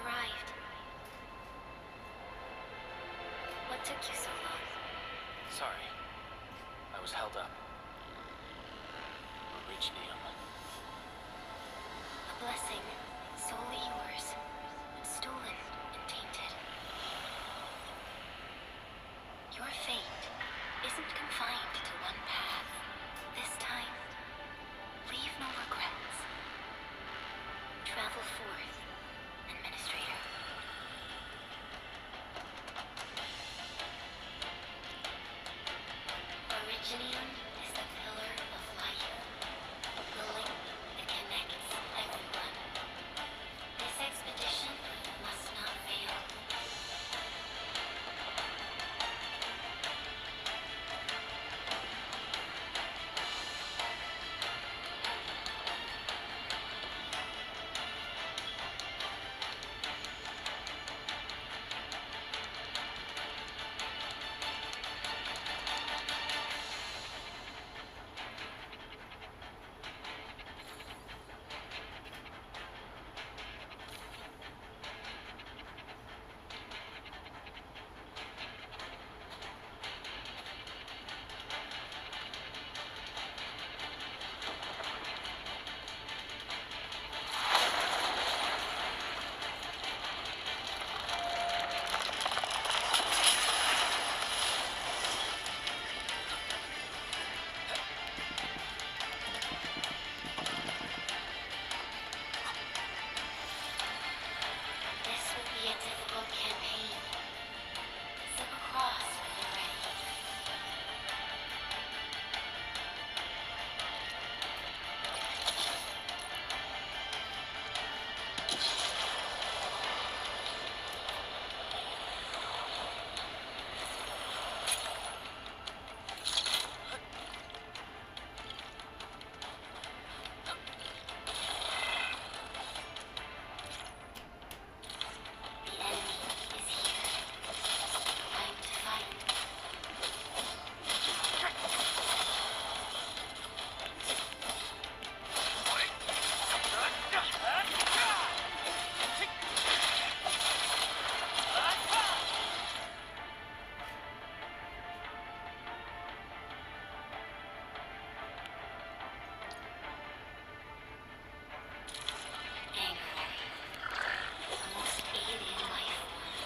arrived. What took you so long? Sorry. I was held up. Originium. A blessing, solely yours, but stolen and tainted. Your fate isn't confined to one path. This time, leave no regrets. Travel forth, Administrator. Originium is the pillar of life, the link that connects everyone. This expedition must not fail. This will be a difficult campaign. Step across when you're ready. The enemy is here. Time to fight. Anger, the most alien life form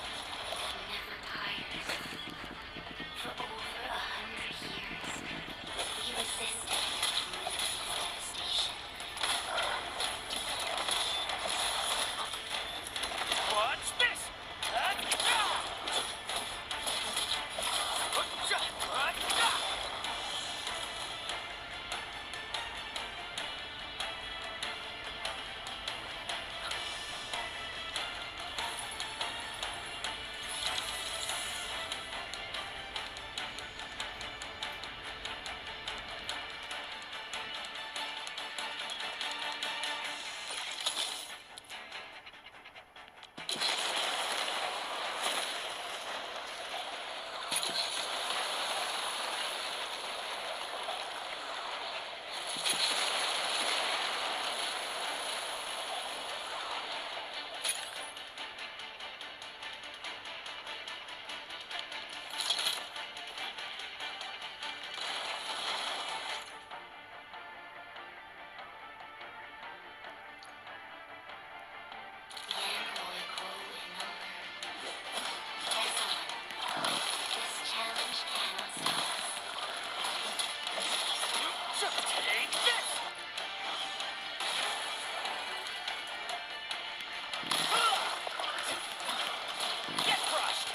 that never tires. For over 100 years, we resisted ruthless devastation. Watch this! The android grow in number. Press on. This challenge cannot stop us. Take this! Get crushed!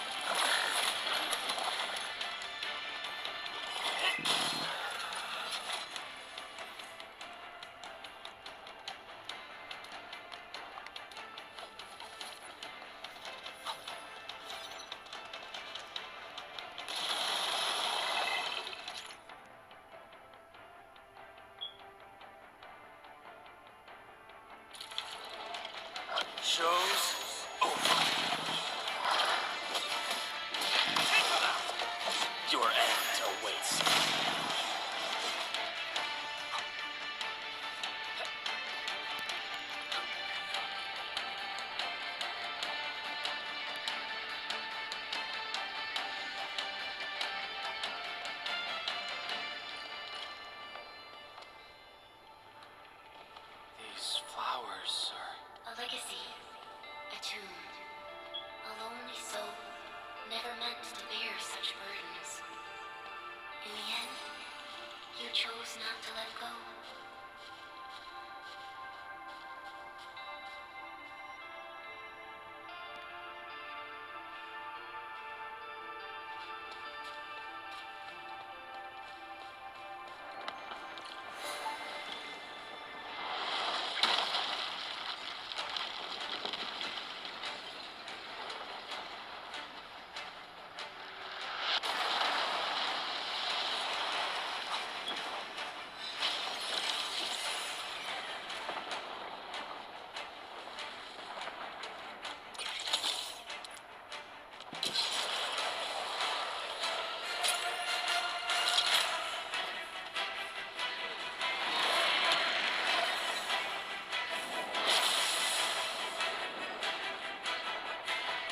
Show's over. Take them out! Your end awaits. you chose not to let go.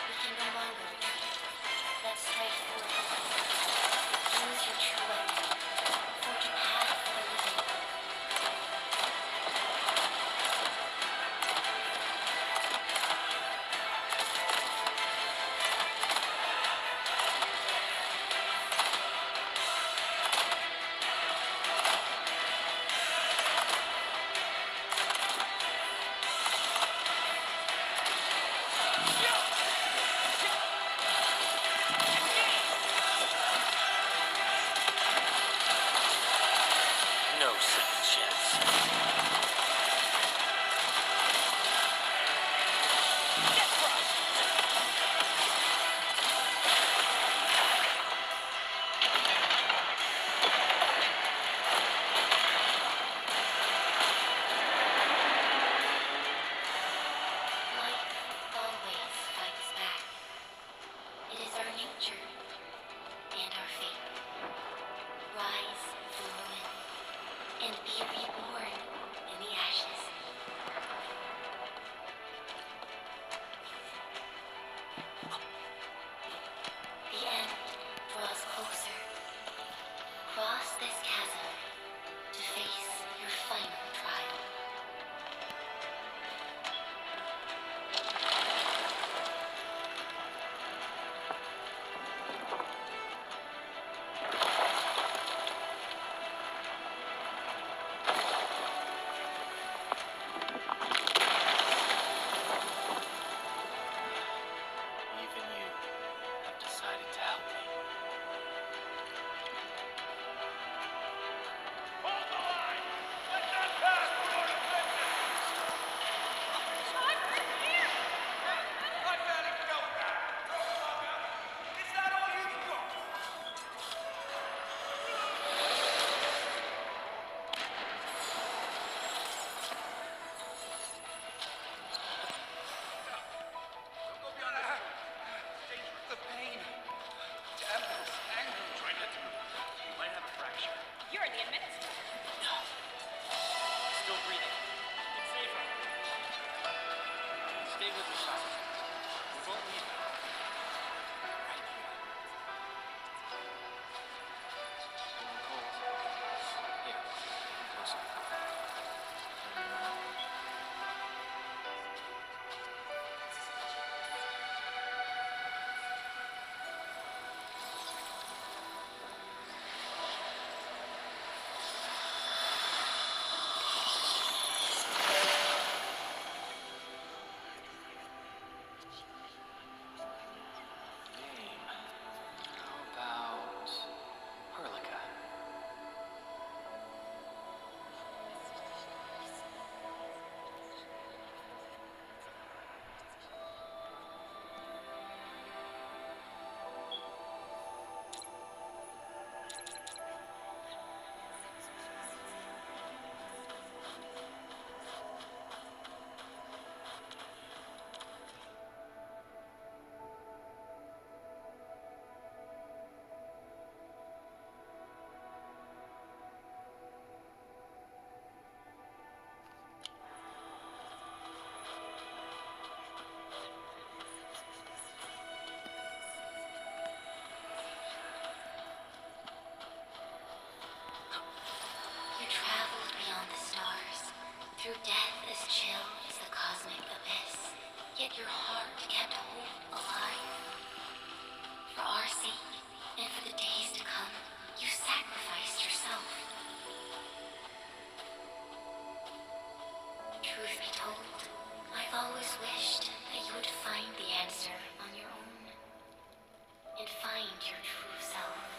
We can no longer retreat. Let's strike forward. Use your true weapon. Forge a path for the living. No second chance. Life always fights back. It is our nature and our fate. Rise from ruin and be reborn in the ashes. The end draws closer. Cross this chasm to face your final trial. Even you have decided to help me. Hold the line! Let that pass! We're on offensive! I've had it go back! Is that all you've got? Don't go beyond this point. It's dangerous. The pain. Damn those angles. Try not to move. You might have a fracture. You're the administrator. Still breathing. It's safer. Stay with the shot. We won't leave now. Right here. Feeling cold? Here. Come closer. Name. How about Hurlika? You traveled beyond the stars, through death as chill as the cosmic abyss. Yet your heart kept hope alive. For our sake, and for the days to come, you sacrificed yourself. Truth be told, I've always wished that you would find the answer on your own and find your true self.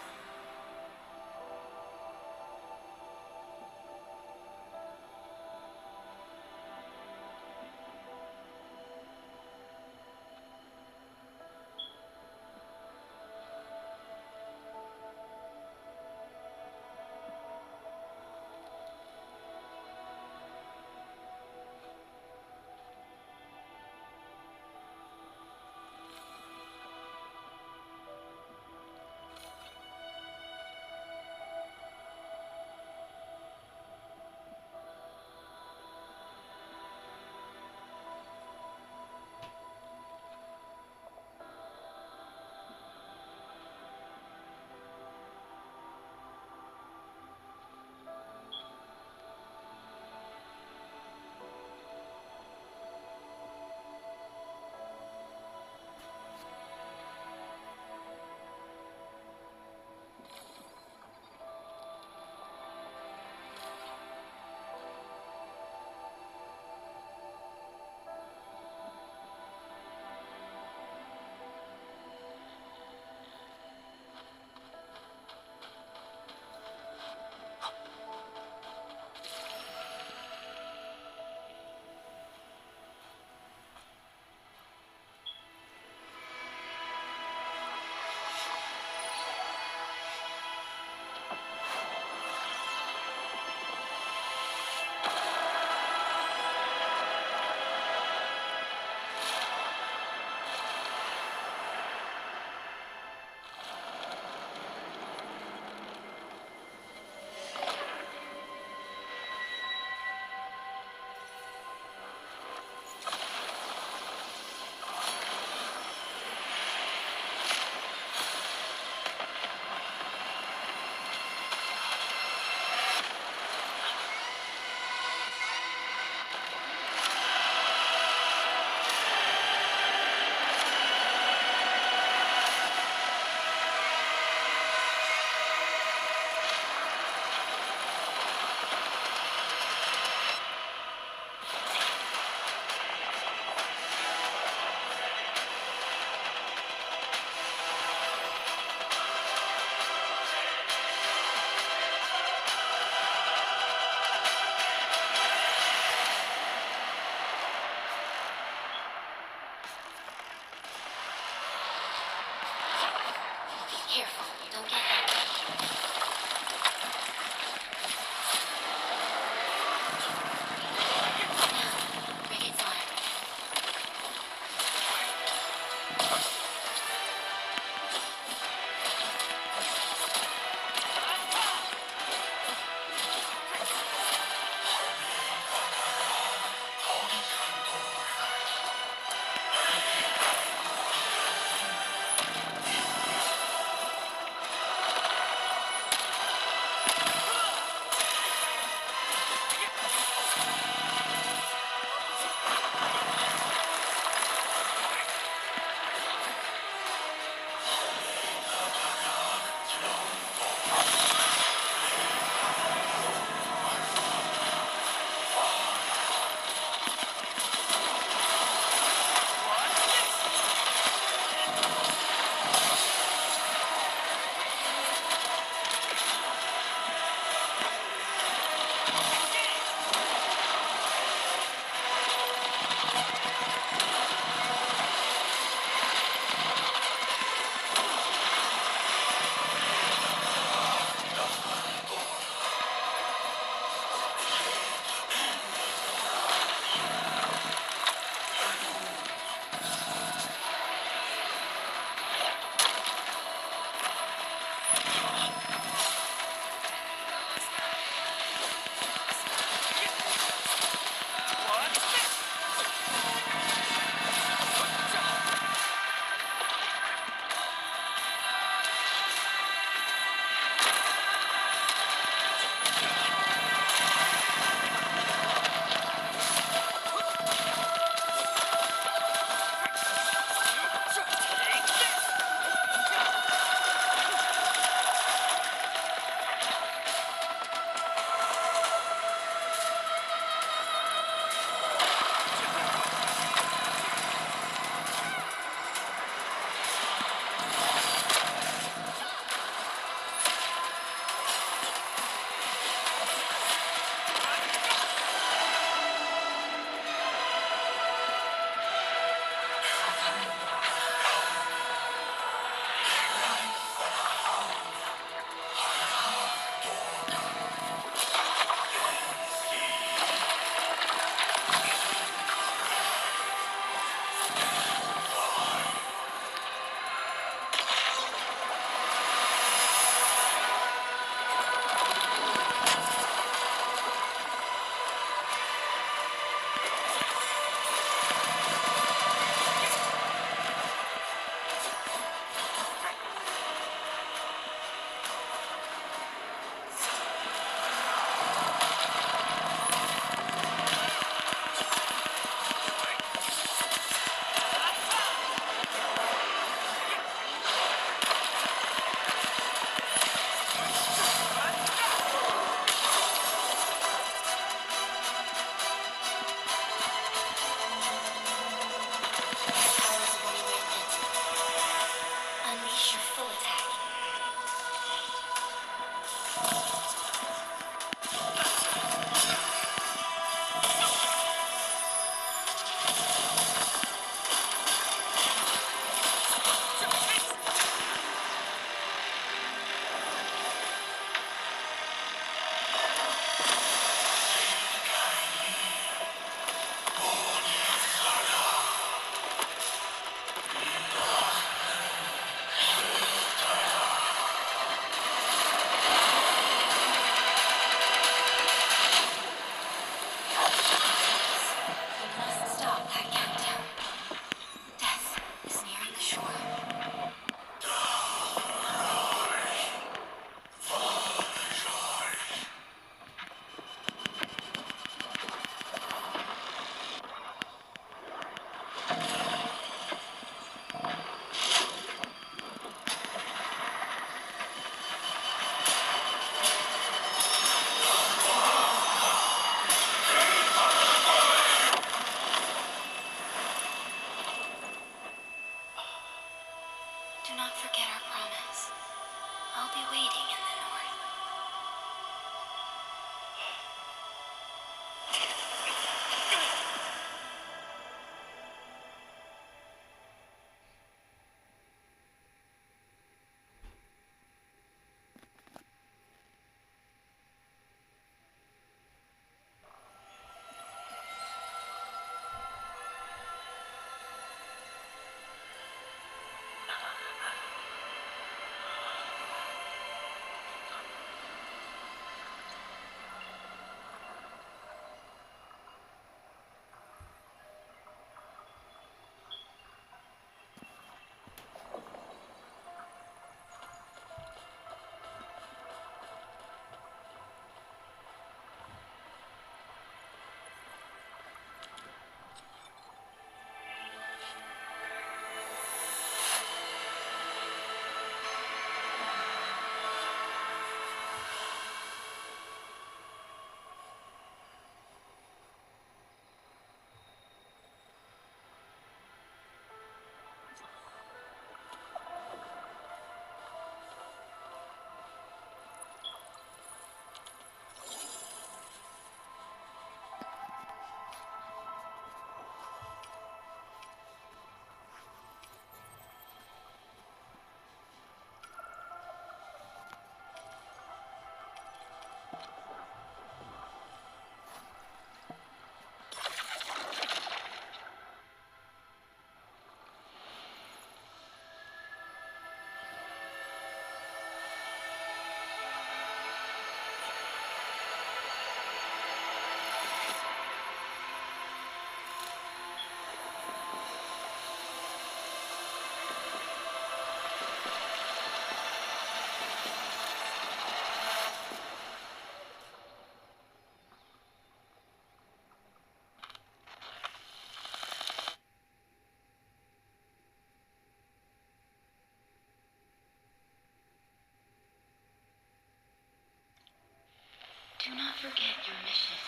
Do not forget your mission.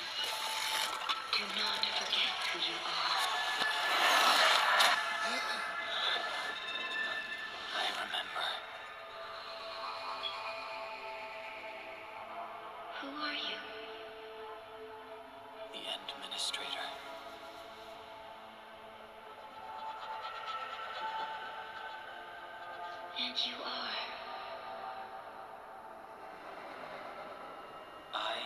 Do not forget who you are. I remember. Who are you? The Administrator. And you are. I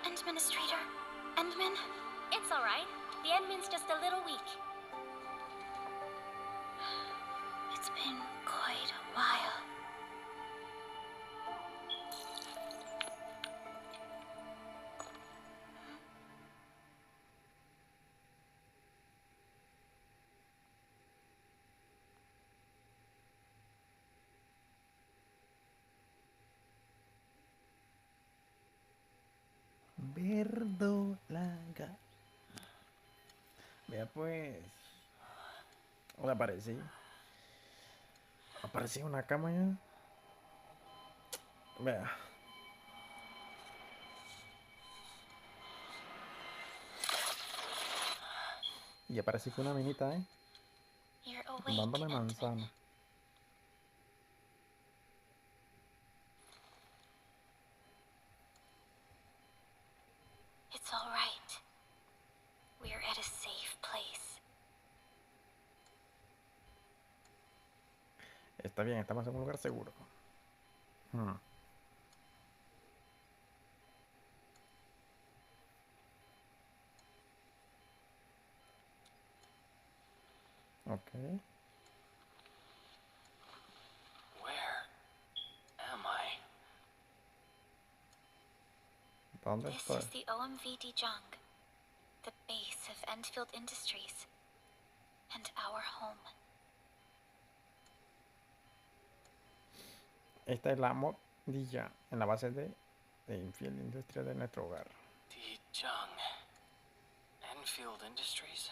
Administrator? Endman? It's alright. The Endman's just a little weak. It's been quite a while. Verdolaga. Vea pues. ¿Dónde aparecí? Aparecí en una cama ya. Vea. Y aparecí con una minita, You're awake, dándome Endman. manzana. It's alright. We're at a safe place. Está bien, estamos en un lugar seguro. Ok. Where am I? ¿Dónde This estoy? is the OMV Dijong, the base of Enfield Industries and our home. Esta es la modilla en la base de Infiel Industria de nuestro hogar. Dijong. Enfield Industries?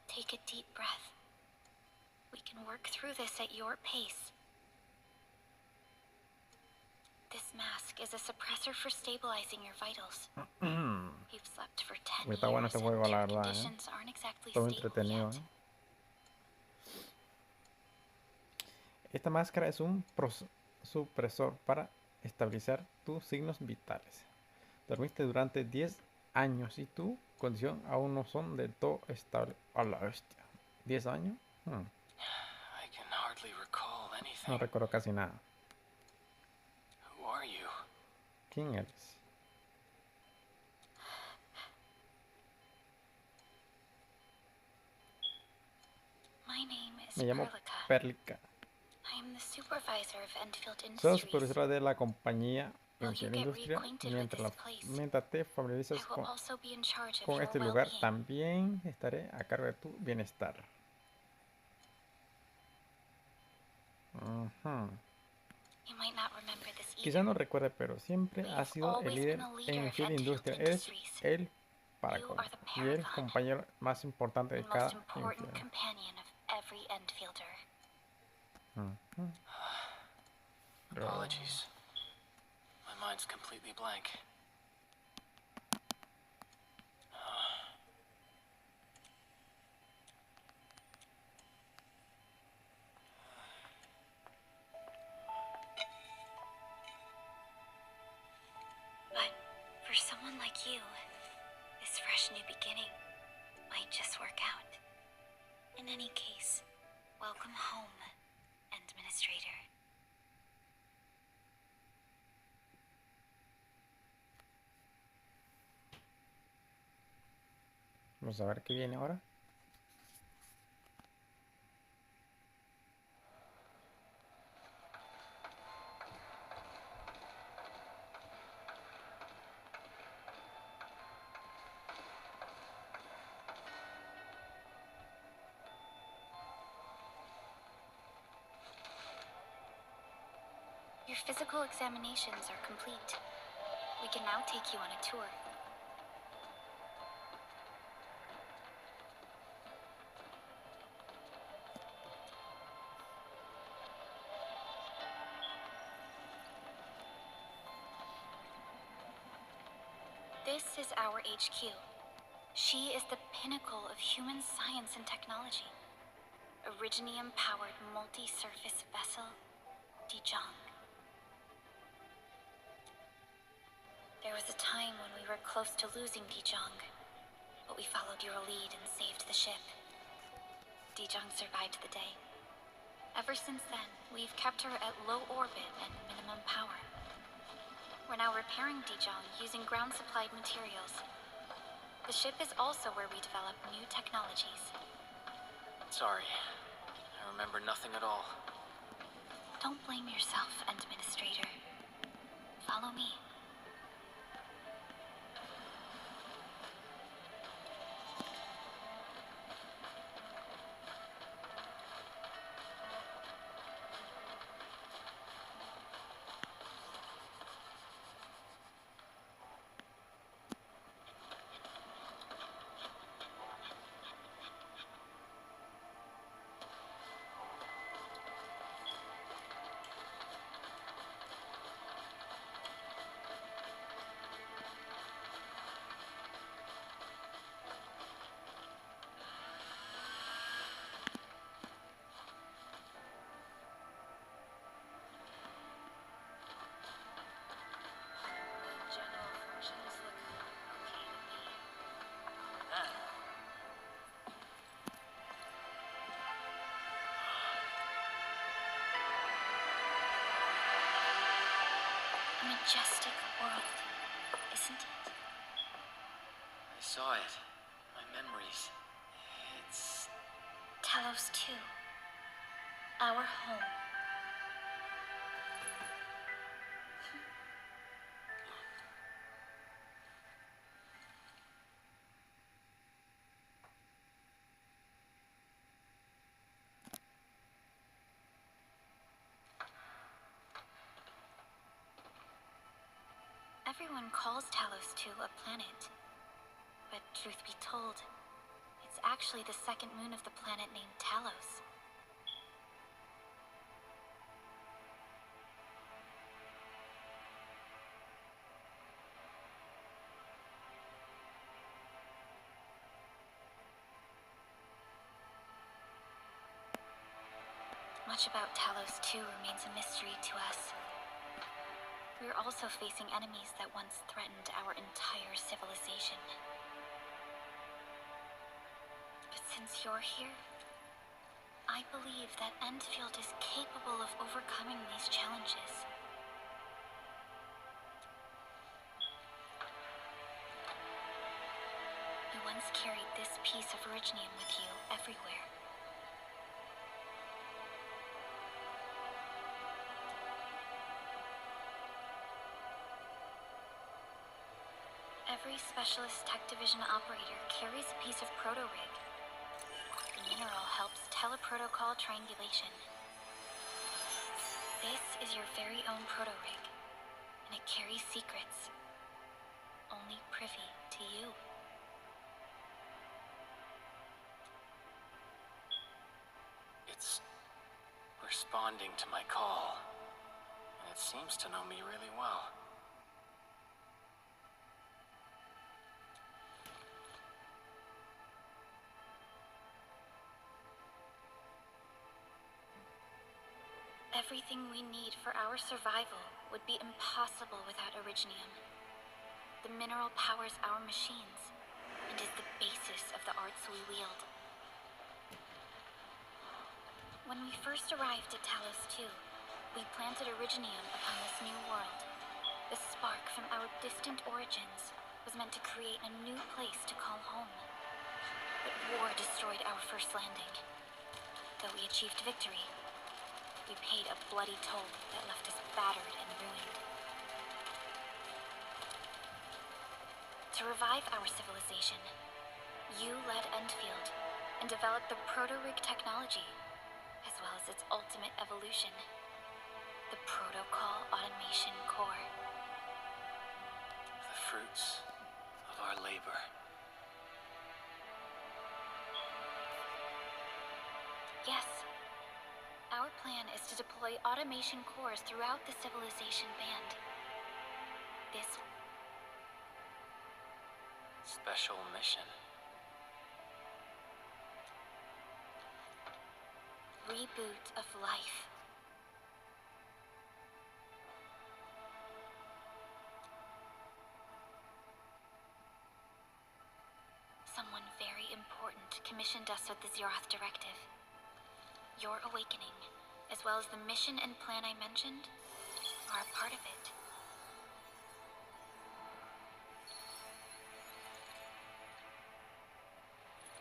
Take a deep breath. We can work through this at your pace. This mask is a suppressor for stabilizing your vitals. You've slept for 10 Está bueno years este juego, and la your verdad, conditions aren't exactly Todo stable entretenido, yet. Esta máscara es un supresor para estabilizar tus signos vitales. Dormiste durante 10 años y tu condición aún no son del todo estable. A la bestia. ¿10 años? I can hardly recall anything. No recuerdo casi nada. Who are you? ¿Quién eres? My name is Me llamo Perlica. Perlica. I am the supervisor of Enfield Soy la Industries. supervisora de la compañía Will you Infiel get Industria. reacquainted with this place? Mientras te I familiarizas will also be in charge of con your este lugar, well-being. también estaré a cargo de tu bienestar. You might not remember this Quizá either. no recuerde, pero siempre But ha you've sido el always líder been a leader en of Infiel Enfield Industria. Eres Industries. el You paragon are the y el paragon compañero más importante de and cada most important Infiel. companion of every Enfielder. Apologies. My mind's completely blank. But for someone like you, this fresh new beginning might just work out. In any case, welcome home, Administrator. Vamos a ver qué viene ahora. Your physical examinations are complete. We can now take you on a tour. This is our HQ. She is the pinnacle of human science and technology. Originium-powered multi-surface vessel, Dijong. There was a time when we were close to losing Dijong, but we followed your lead and saved the ship. Dijong survived the day. Ever since then, we've kept her at low orbit and minimum power. We're now repairing Dijong using ground-supplied materials. The ship is also where we develop new technologies. Sorry. I remember nothing at all. Don't blame yourself, Administrator. Follow me. General functions look okay to me. A majestic world, isn't it? I saw it. My memories. It's... Talos 2. Our home. Everyone calls Talos 2 a planet. But truth be told, it's actually the second moon of the planet named Talos. Much about Talos 2 remains a mystery to us. We're also facing enemies that once threatened our entire civilization. But since you're here, I believe that Enfield is capable of overcoming these challenges. You once carried this piece of originium with you everywhere. Every Specialist Tech Division operator carries a piece of proto-rig. The mineral helps teleprotocol triangulation. This is your very own proto-rig, and it carries secrets only privy to you. It's responding to my call, and it seems to know me really well. Everything we need for our survival would be impossible without originium. The mineral powers our machines and is the basis of the arts we wield. When we first arrived at Talos 2, we planted originium upon this new world. The spark from our distant origins was meant to create a new place to call home. But war destroyed our first landing. Though we achieved victory, we paid a bloody toll that left us battered and ruined. To revive our civilization, you led Enfield and developed the proto-rig technology, as well as its ultimate evolution, the Protocol Automation Core. The fruits of our labor. Yes. Our plan is to deploy automation cores throughout the civilization band. This Special mission. reboot of life. Someone very important commissioned us with the Zeroth Directive. Your awakening, as well as the mission and plan I mentioned, are a part of it.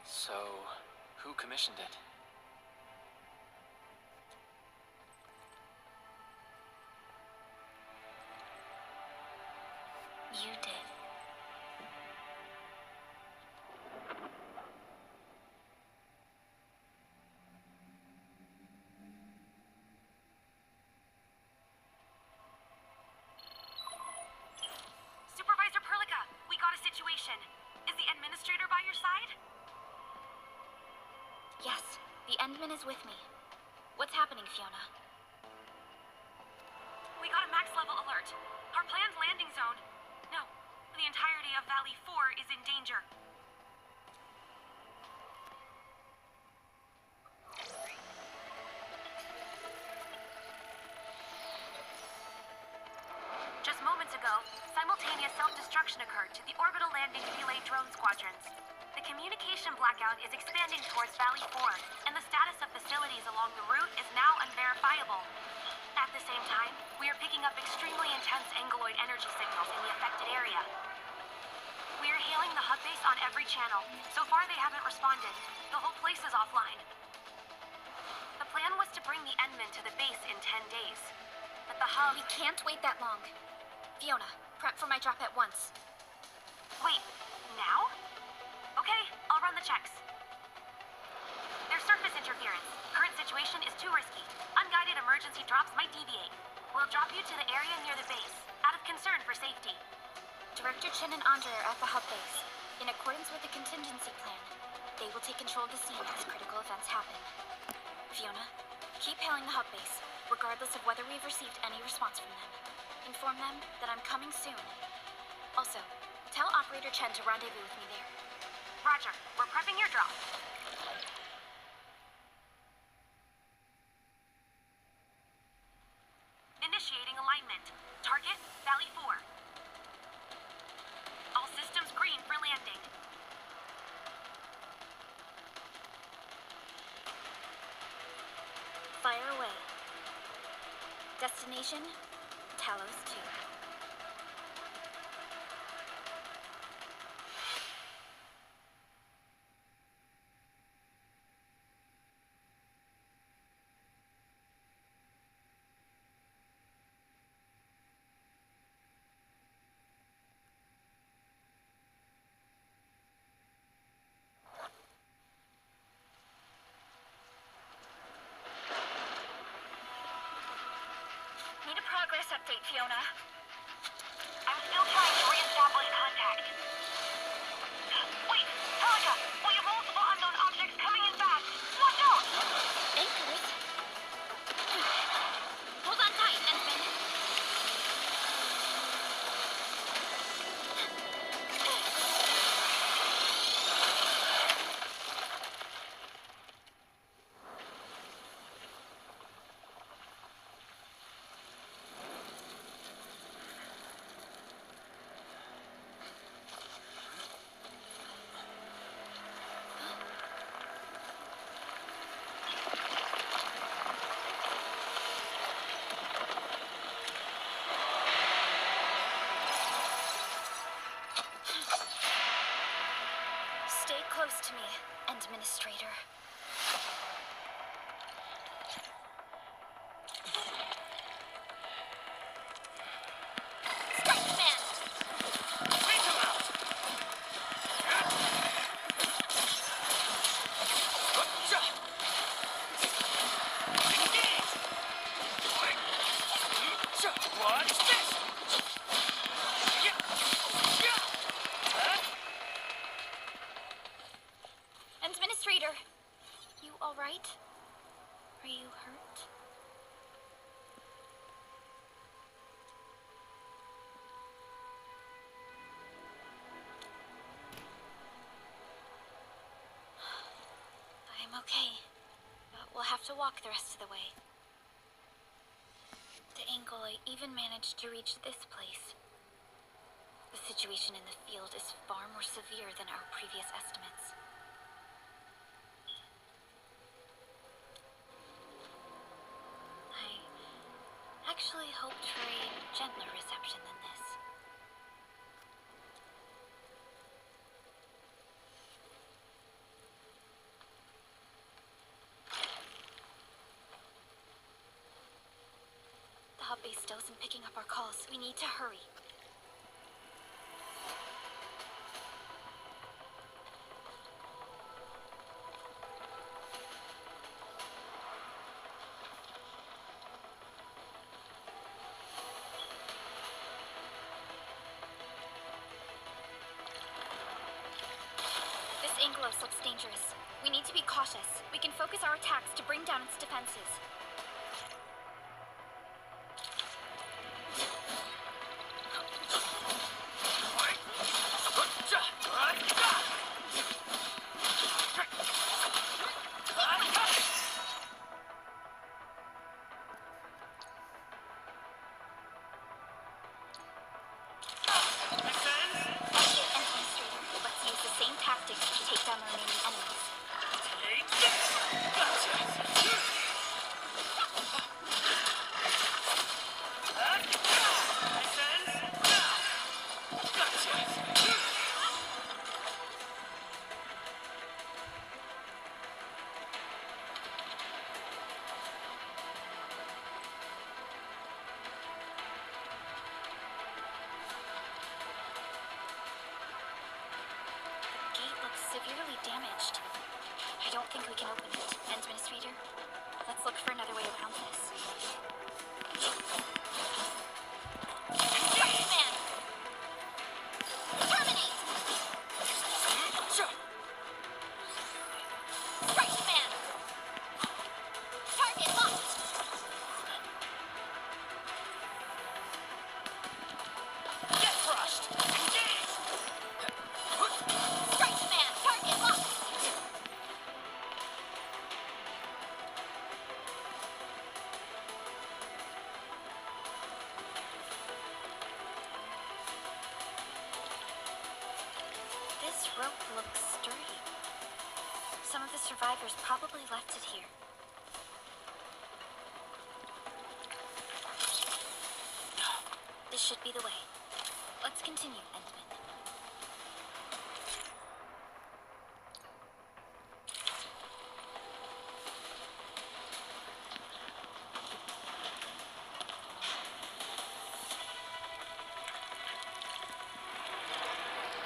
So, who commissioned it? You did. Supervisor Perlica, we got a situation. Is the administrator by your side? Yes, the Endman is with me. What's happening, Fiona? We got a max level alert. Our planned landing zone. No, the entirety of Valley 4 is in danger. Just moments ago, simultaneous self-destruction occurred to the orbital landing relay drone squadrons. The communication blackout is expanding towards Valley 4, and the status of facilities along the route is now unverifiable. At the same time, we are picking up extremely intense angeloid energy signals in the affected area. We are hailing the hub base on every channel. So far, they haven't responded. The whole place is offline. The plan was to bring the Endman to the base in 10 days. But the hub... We can't wait that long. Fiona, prep for my drop at once. Wait, now? Okay, I'll run the checks. There's surface interference. Current situation is too risky. Unguided emergency drops might deviate. We'll drop you to the area near the base, out of concern for safety. Director Chen and Andre are at the hub base. In accordance with the contingency plan, they will take control of the scene as critical events happen. Fiona, keep hailing the hub base, regardless of whether we've received any response from them. Inform them that I'm coming soon. Also, tell Operator Chen to rendezvous with me there. Roger. We're prepping your drop. Initiating alignment. Target, Valley 4. All systems green for landing. Fire away. Destination, Talos 2. Need a progress update, Fiona. I'm still trying to reestablish contact. Wait, Celica! We have multiple unknown objects coming in fast! Watch out! Anchors? Hold on tight, Ensign. Stay close to me, Administrator. Strike command! Take him out! Engage! Watch this! Administrator, you all right? Are you hurt? I'm okay, but we'll have to walk the rest of the way. The angle I even managed to reach this place. The situation in the field is far more severe than our previous estimates. I actually hoped for a gentler reception than this. The hub base still isn't picking up our calls. We need to hurry. This Anglos looks dangerous. We need to be cautious. We can focus our attacks to bring down its defenses. Let's use the same tactics to take down the remaining enemies. The gate looks severely damaged. I don't think we can open it. Administrator, let's look for another way around this. Strike command! rope looks sturdy. Some of the survivors probably left it here. This should be the way. Let's continue, Endman.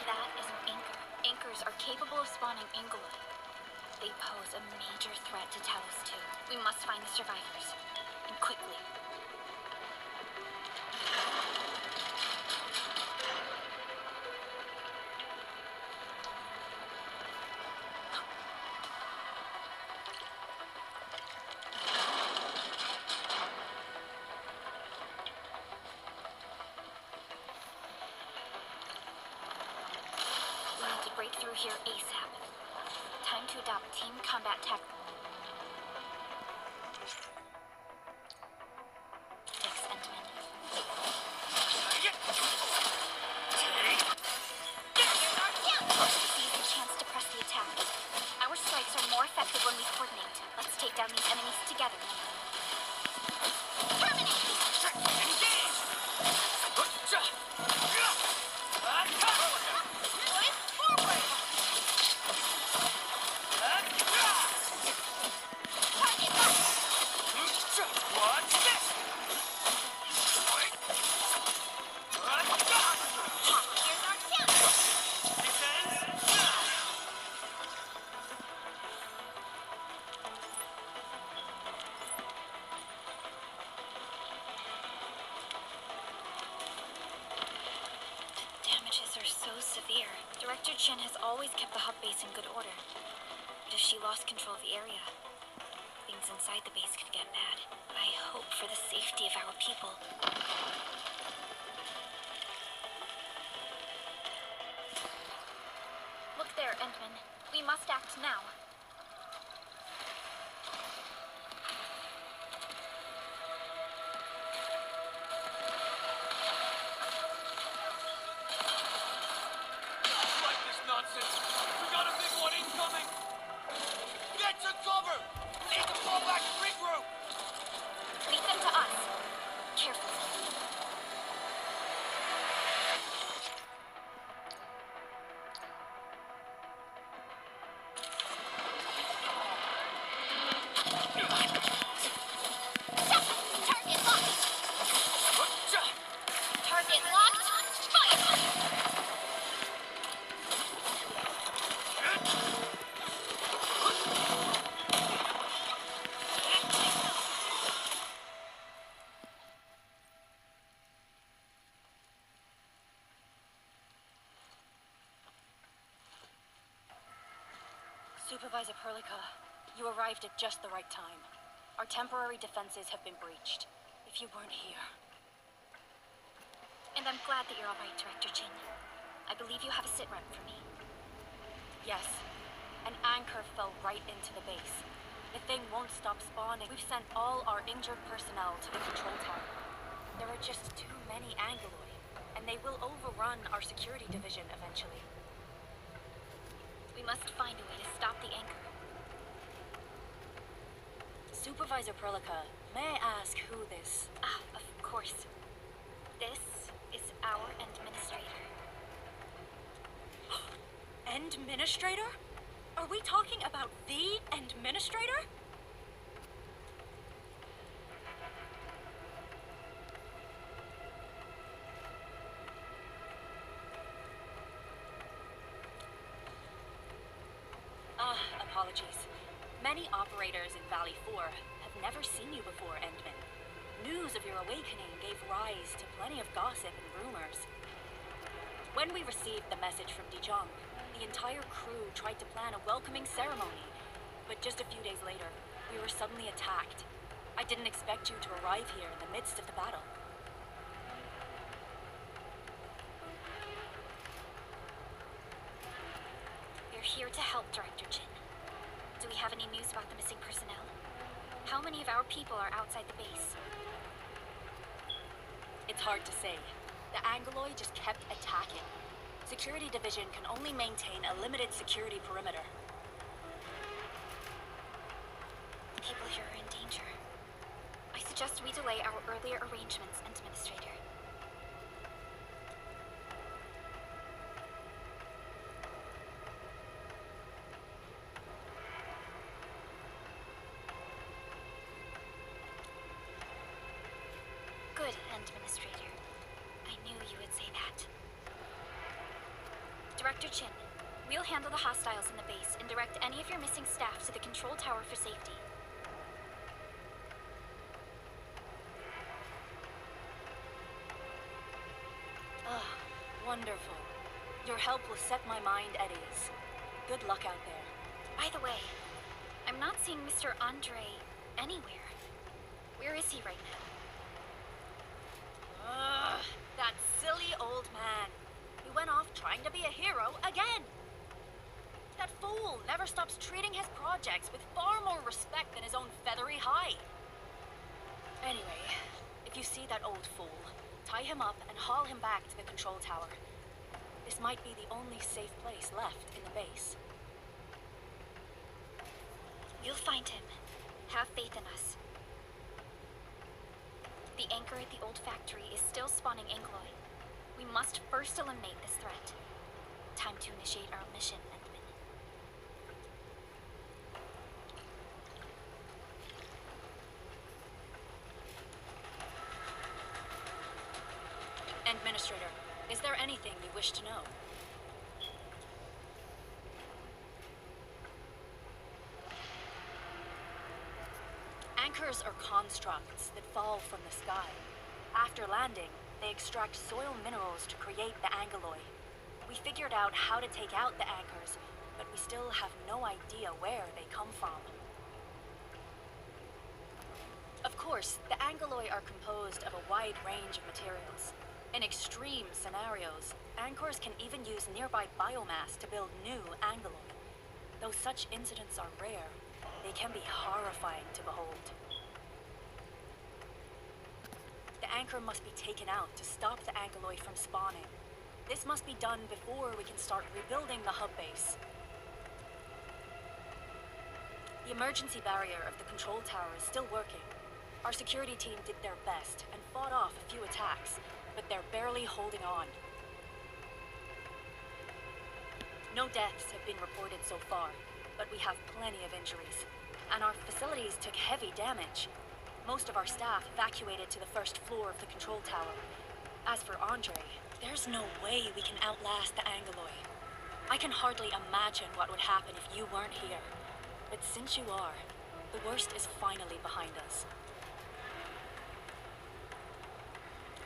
That is an anchor. Anchors are capable of spawning Inglewood. They pose a major threat to Talos 2. We must find the survivors. And quickly. We need to break through here ASAP. Time to adopt team combat tactics. Endman. Seize the chance to press the attack. Our strikes are more effective when we coordinate. Let's take down these enemies together. Damages are so severe. Director Chen has always kept the hub base in good order. But if she lost control of the area, things inside the base could get bad. I hope for the safety of our people. Look there, Endman. We must act now. Like this nonsense. We got a big one incoming. Get to cover. We need to fall back and regroup. Lead them to us. Carefully. Target locked. Target locked. Fire! Supervisor Perlica, you arrived at just the right time. Our temporary defenses have been breached. If you weren't here... And I'm glad that you're all right, Director Chin. I believe you have a sit rep for me. Yes, an anchor fell right into the base. The thing won't stop spawning. We've sent all our injured personnel to the control tower. There are just too many Angoloi, and they will overrun our security division eventually. We must find a way to stop the anchor. Supervisor Perlica, may I ask who this... Ah, of course. This is our administrator. Administrator? Are we talking about the administrator? Apologies. Many operators in Valley 4 have never seen you before, Endman. News of your awakening gave rise to plenty of gossip and rumors. When we received the message from Dijon, the entire crew tried to plan a welcoming ceremony, but just a few days later, we were suddenly attacked. I didn't expect you to arrive here in the midst of the battle. We're here to help, Director Chin. Do we have any news about the missing personnel? How many of our people are outside the base? It's hard to say. The Angoloi just kept attacking. Security Division can only maintain a limited security perimeter. People here are in danger. I suggest we delay our earlier arrangements, Administrator. Good, Administrator. I knew you would say that. Director Chin, we'll handle the hostiles in the base and direct any of your missing staff to the control tower for safety. Ah, wonderful. Your help will set my mind at ease. Good luck out there. By the way, I'm not seeing Mr. Andre anywhere. Where is he right now? Ugh, that silly old man. He went off trying to be a hero again. That fool never stops treating his projects with far more respect than his own feathery hide. Anyway, if you see that old fool, tie him up and haul him back to the control tower. This might be the only safe place left in the base. You'll find him. Have faith in us. The anchor at the old factory is still spawning Angloi. We must first eliminate this threat. Time to initiate our mission, Edmund. Administrator, is there anything you wish to know? Anchors are constructs that fall from the sky. After landing, they extract soil minerals to create the angeloi. We figured out how to take out the anchors, but we still have no idea where they come from. Of course, the angeloi are composed of a wide range of materials. In extreme scenarios, anchors can even use nearby biomass to build new angeloi. Though such incidents are rare, they can be horrifying to behold. The anchor must be taken out to stop the angeloi from spawning. This must be done before we can start rebuilding the hub base. The emergency barrier of the control tower is still working. Our security team did their best and fought off a few attacks, but they're barely holding on. No deaths have been reported so far, but we have plenty of injuries, and our facilities took heavy damage. Most of our staff evacuated to the first floor of the control tower. As for Andre, there's no way we can outlast the angeloi. I can hardly imagine what would happen if you weren't here. But since you are, the worst is finally behind us.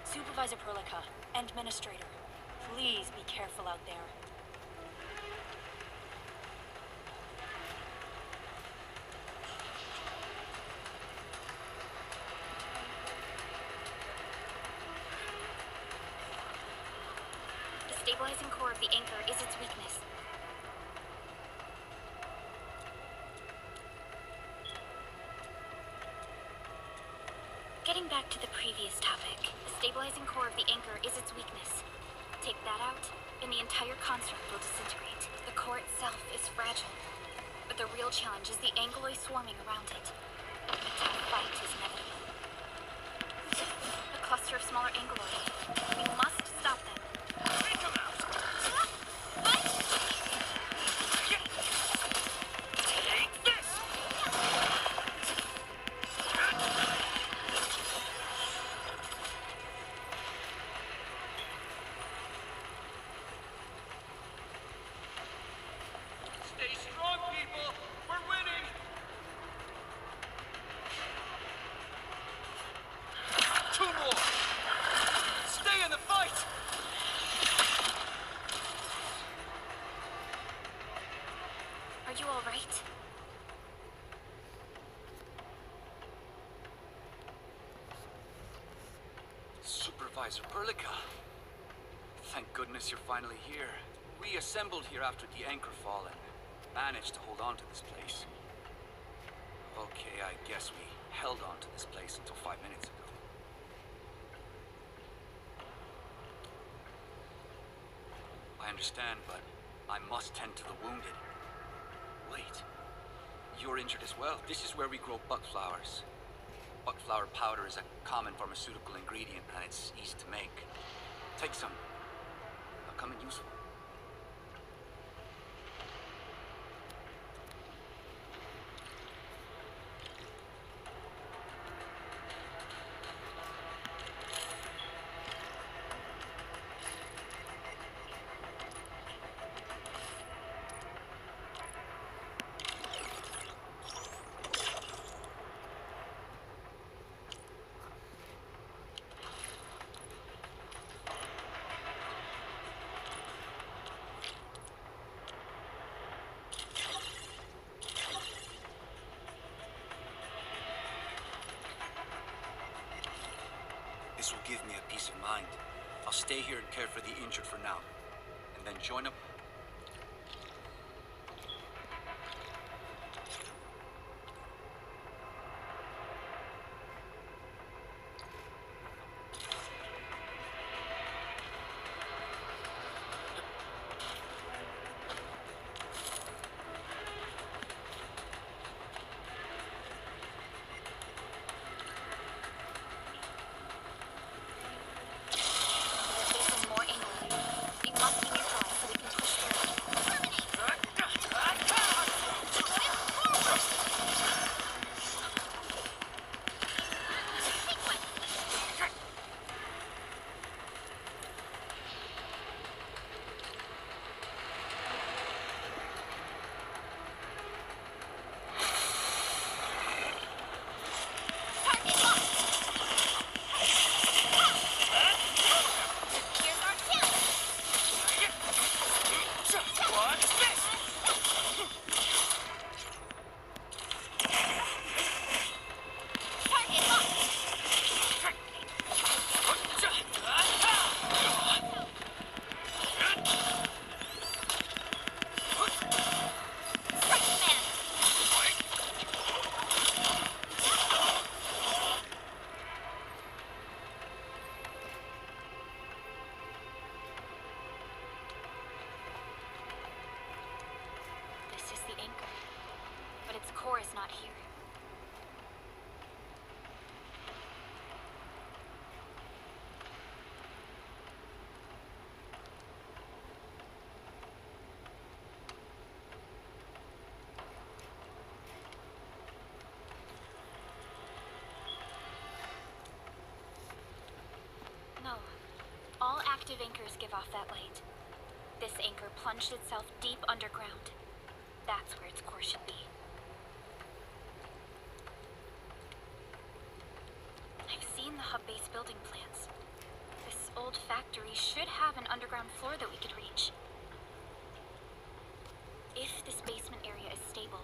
Supervisor Perlica, Administrator, please be careful out there. The stabilizing core of the anchor is its weakness. Getting back to the previous topic, the stabilizing core of the anchor is its weakness. Take that out, and the entire construct will disintegrate. The core itself is fragile, but the real challenge is the angeloi swarming around it. A tough fight is inevitable. A cluster of smaller angeloi. We must stop them. Take them out! Take this! Stay strong, people! We're winning! Two more! Stay in the fight! Are you all right? Supervisor Perlica. Thank goodness you're finally here. We assembled here after the anchor fall and managed to hold on to this place. Okay, I guess we held on to this place until 5 minutes ago. I understand, but I must tend to the wounded. Wait. You're injured as well. This is where we grow buckflowers. Buckflower powder is a common pharmaceutical ingredient, and it's easy to make. Take some. They'll come in useful. This will give me a peace of mind. I'll stay here and care for the injured for now, and then join up. core is not here. No. All active anchors give off that light. This anchor plunged itself deep underground. That's where its core should be. I've seen the hub base building plans. This old factory should have an underground floor that we could reach. If this basement area is stable,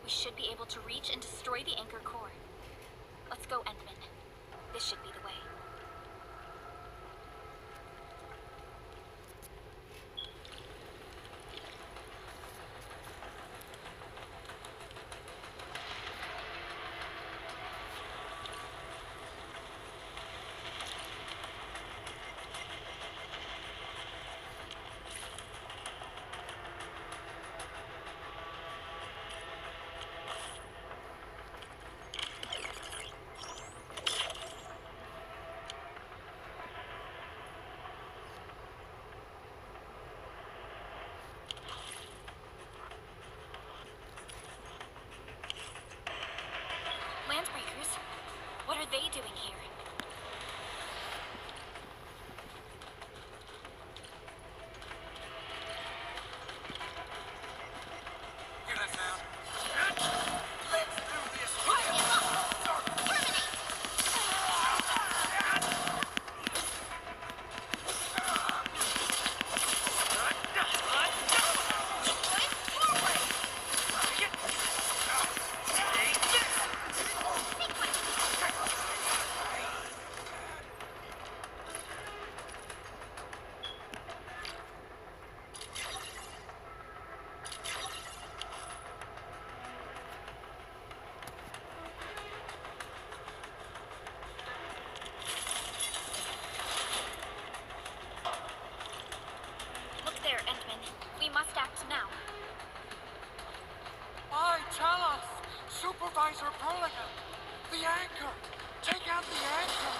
we should be able to reach and destroy the anchor core. Let's go, Endman. This should be the way. Tell us! Supervisor Perlica! The anchor! Take out the anchor!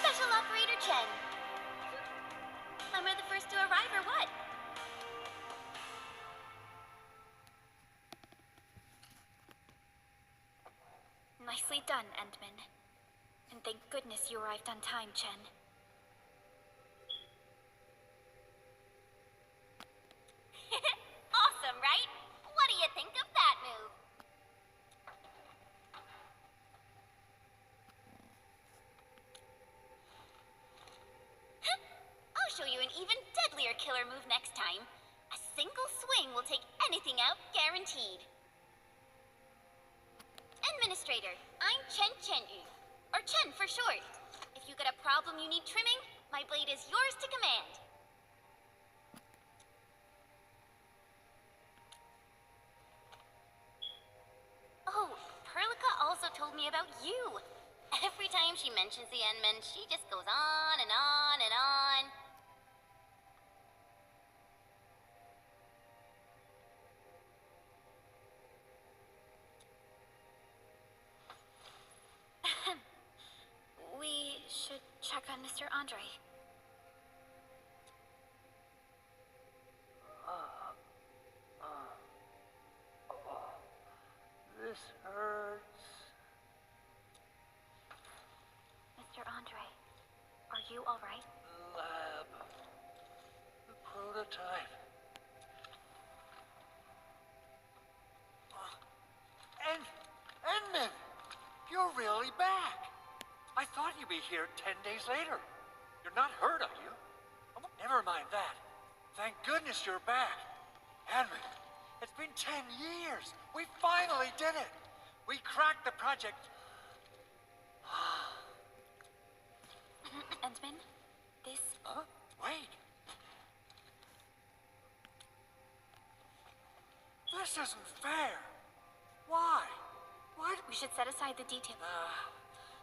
Special Operator Chen. Am I the first to arrive or what? Nicely done, Endman. And thank goodness you arrived on time, Chen. Awesome, right? What do you think of that move? I'll show you an even deadlier killer move next time. A single swing will take anything out, guaranteed. Administrator, I'm Chen Chen-yu, or Chen for short. If you got a problem you need trimming, my blade is yours to command. Oh, Perlica also told me about you. Every time she mentions the Endman, she just goes on and on and on. We should check on Mr. Andre. This hurts. Mr. Andre, are you all right? The lab. The prototype. Endman! You're really back! I thought you'd be here 10 days later. You're not hurt, are you? Oh, never mind that. Thank goodness you're back. Endman, it's been 10 years. We finally did it. We cracked the project. Endman, this... Huh? Wait. This isn't fair. Why? Why? We should set aside the details.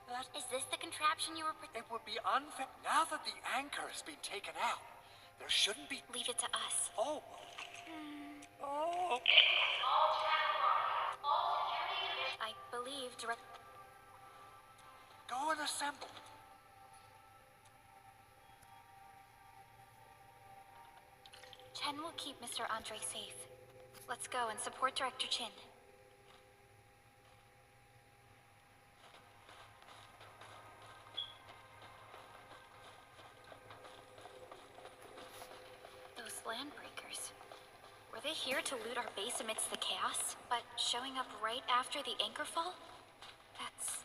That Is this the contraption you were it would be unfair. Now that the anchor has been taken out, there shouldn't be. Leave it to us. Oh. Oh. I believe direct... Go and assemble. Chen will keep Mr. Andre safe. Let's go and support Director Chin. Those landbreakers. Were they here to loot our base amidst the chaos? But showing up right after the anchor fall? That's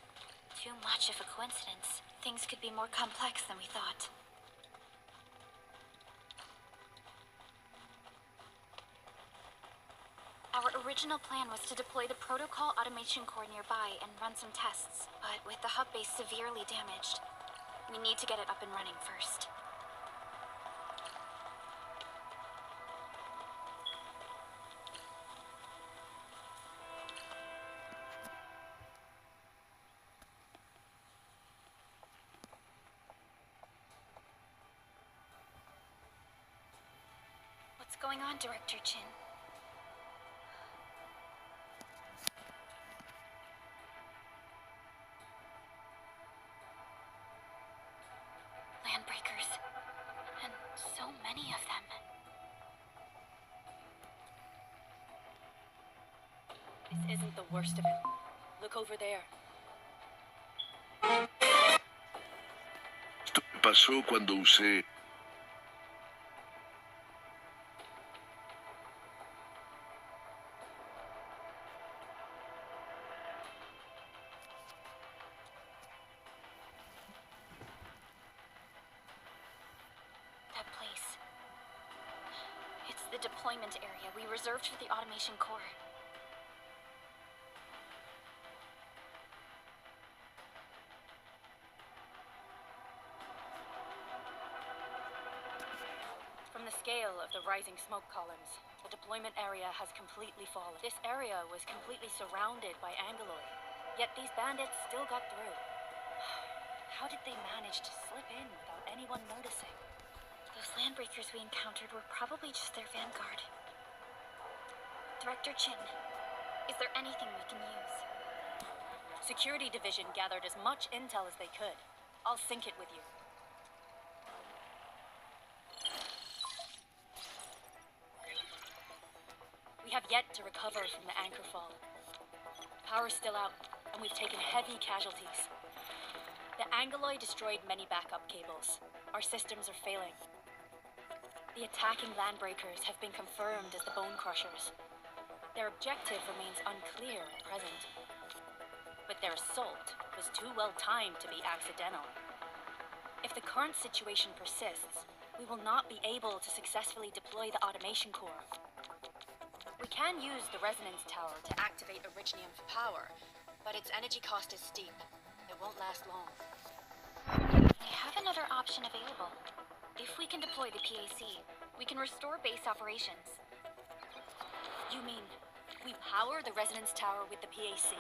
too much of a coincidence. Things could be more complex than we thought. Our original plan was to deploy the protocol automation core nearby and run some tests, but with the hub base severely damaged, we need to get it up and running first. What's going on, Director Chin? Landbreakers. And so many of them. This isn't the worst of it. Look over there. Esto pasó cuando usé... That place. It's the deployment area we reserved for the automation core. From the scale of the rising smoke columns, the deployment area has completely fallen. This area was completely surrounded by Angoloid, yet these bandits still got through. How did they manage to slip in without anyone noticing? Those landbreakers we encountered were probably just their vanguard. Director Chin, is there anything we can use? Security Division gathered as much intel as they could. I'll sync it with you. We have yet to recover from the anchor fall. Power's still out, and we've taken heavy casualties. The Angoloid destroyed many backup cables. Our systems are failing. The attacking landbreakers have been confirmed as the Bone Crushers. Their objective remains unclear at present. But their assault was too well timed to be accidental. If the current situation persists, we will not be able to successfully deploy the automation core. We can use the resonance tower to activate Originium for power, but its energy cost is steep. It won't last long. We have another option available. If we can deploy the PAC, we can restore base operations. You mean we power the resonance tower with the PAC?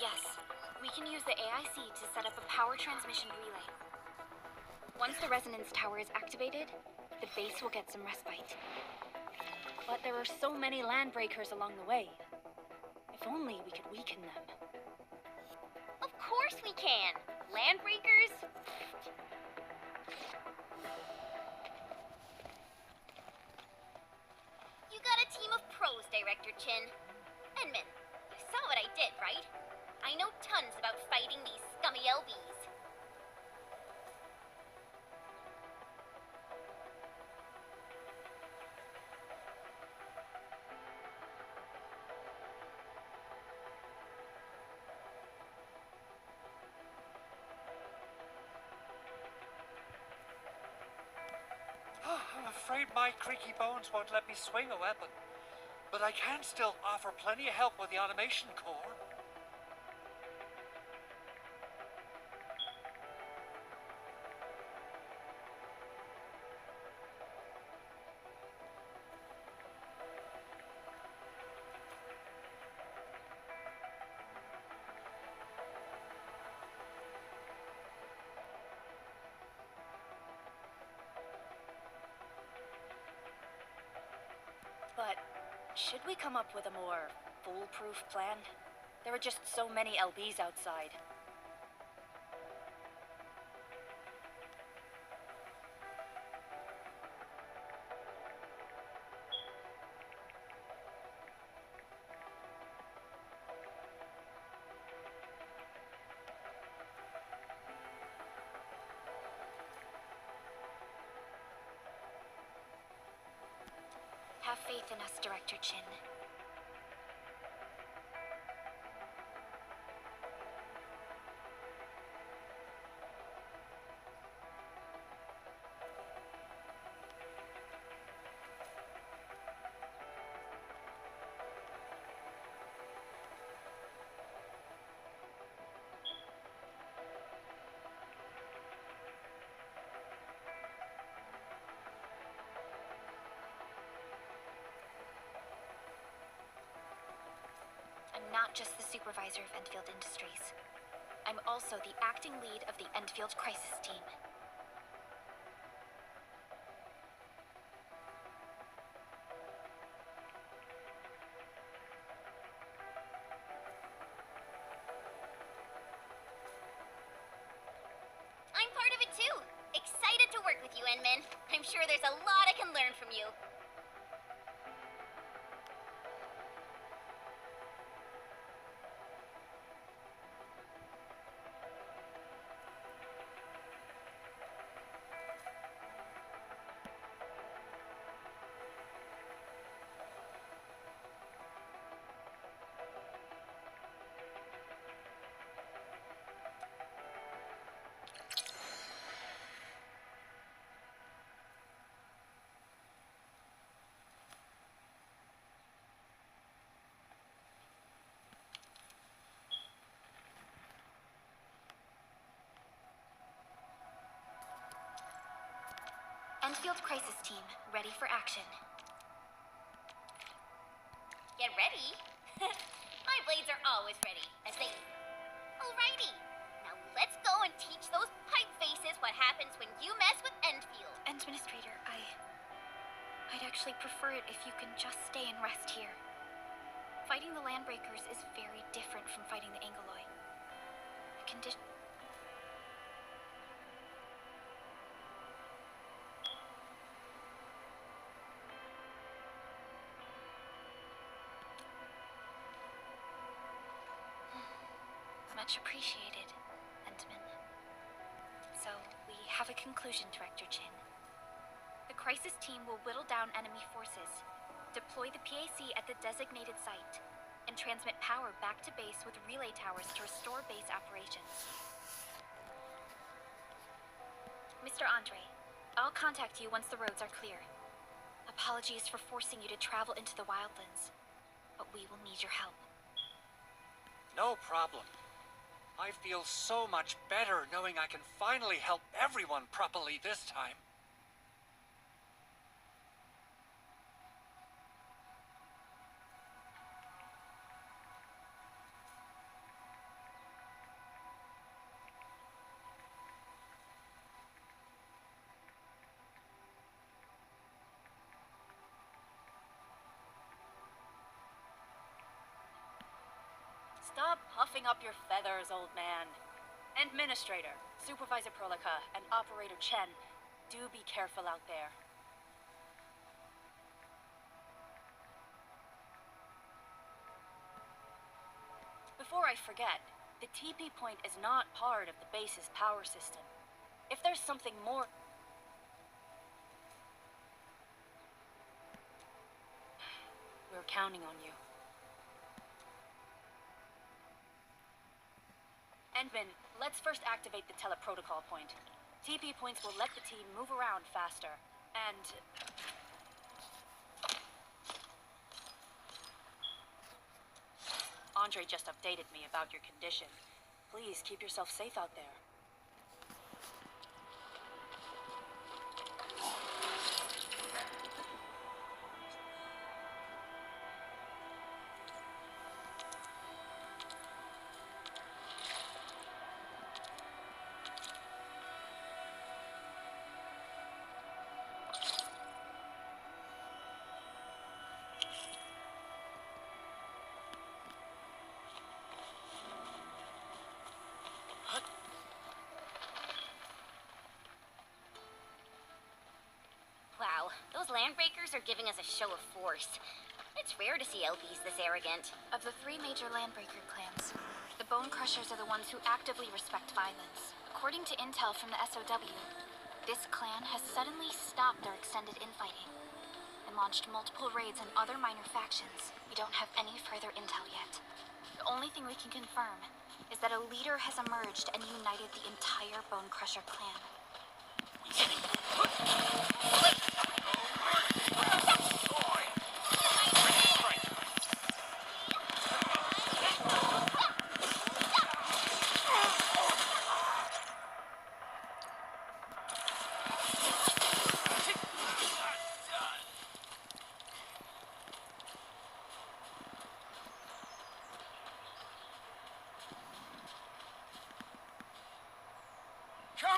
Yes, we can use the AIC to set up a power transmission relay. Once the resonance tower is activated, the base will get some respite. But there are so many landbreakers along the way. If only we could weaken them. Of course we can! Landbreakers? You got a team of pros, Director Chin. Edmund, you saw what I did, right? I know tons about fighting these scummy LBs. I'm afraid my creaky bones won't let me swing a weapon. But I can still offer plenty of help with the automation core. But should we come up with a more foolproof plan? There are just so many LBs outside. Have faith in us, Director Chin. not just the supervisor of Enfield Industries. I'm also the acting lead of the Enfield Crisis Team. I'm part of it too. Excited to work with you, Enmin. I'm sure there's a lot I can learn from you. Enfield Crisis Team, ready for action. Get ready? My blades are always ready, as they... Alrighty. Now let's go and teach those pipe faces what happens when you mess with Enfield. Administrator, I'd actually prefer it if you can just stay and rest here. Fighting the Landbreakers is very different from fighting the Angoloi. The condition... Much appreciated, Entman. So, we have a conclusion, Director Chin. The Crisis Team will whittle down enemy forces, deploy the PAC at the designated site, and transmit power back to base with relay towers to restore base operations. Mr. Andre, I'll contact you once the roads are clear. Apologies for forcing you to travel into the wildlands, but we will need your help. No problem. I feel so much better knowing I can finally help everyone properly this time. Stop puffing up your feathers, old man. Administrator, Supervisor Perlica, and Operator Chen, do be careful out there. Before I forget, the TP point is not part of the base's power system. If there's something more... We're counting on you. Endman, let's first activate the teleprotocol point. TP points will let the team move around faster. And... Andre just updated me about your condition. Please keep yourself safe out there. Wow, those Landbreakers are giving us a show of force. It's rare to see LBs this arrogant. Of the three major Landbreaker clans, the Bone Crushers are the ones who actively respect violence. According to intel from the SOW, this clan has suddenly stopped their extended infighting and launched multiple raids on other minor factions. We don't have any further intel yet. The only thing we can confirm is that a leader has emerged and united the entire Bone Crusher clan.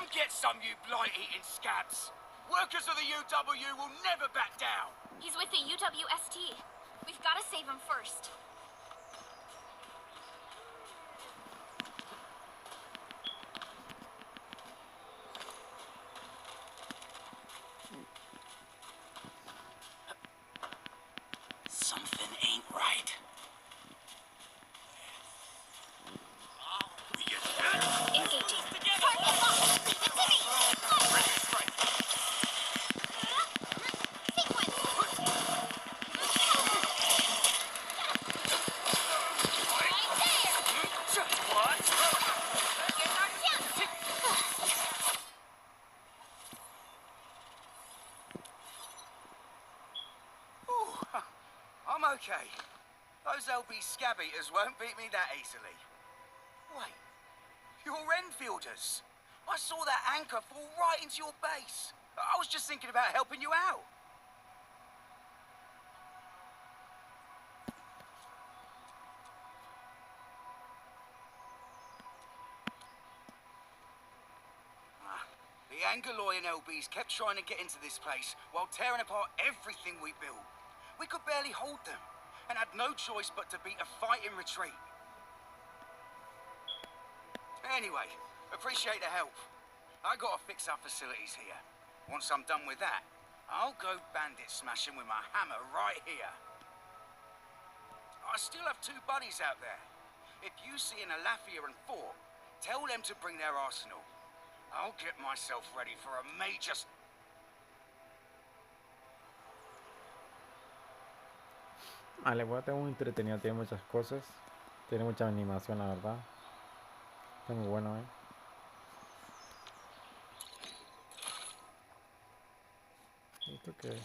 Come get some, you blight-eating scabs. Workers of the UW will never back down. He's with the UWST. We've got to save him first. Something ain't right. Engaging. I'm okay. Those LB scab eaters won't beat me that easily. Wait, you're Enfielders. I saw that anchor fall right into your base. I was just thinking about helping you out. The Angaloy and LBs kept trying to get into this place while tearing apart everything we built. We could barely hold them, and had no choice but to beat a fighting retreat. Anyway, appreciate the help. I gotta fix our facilities here. Once I'm done with that, I'll go bandit smashing with my hammer right here. I still have 2 buddies out there. If you see an Alafia and Fort, tell them to bring their arsenal. I'll get myself ready for a major... Vale, voy a tener muy entretenido, tiene muchas cosas. Tiene mucha animación, la verdad. Está muy bueno, ¿Esto qué es?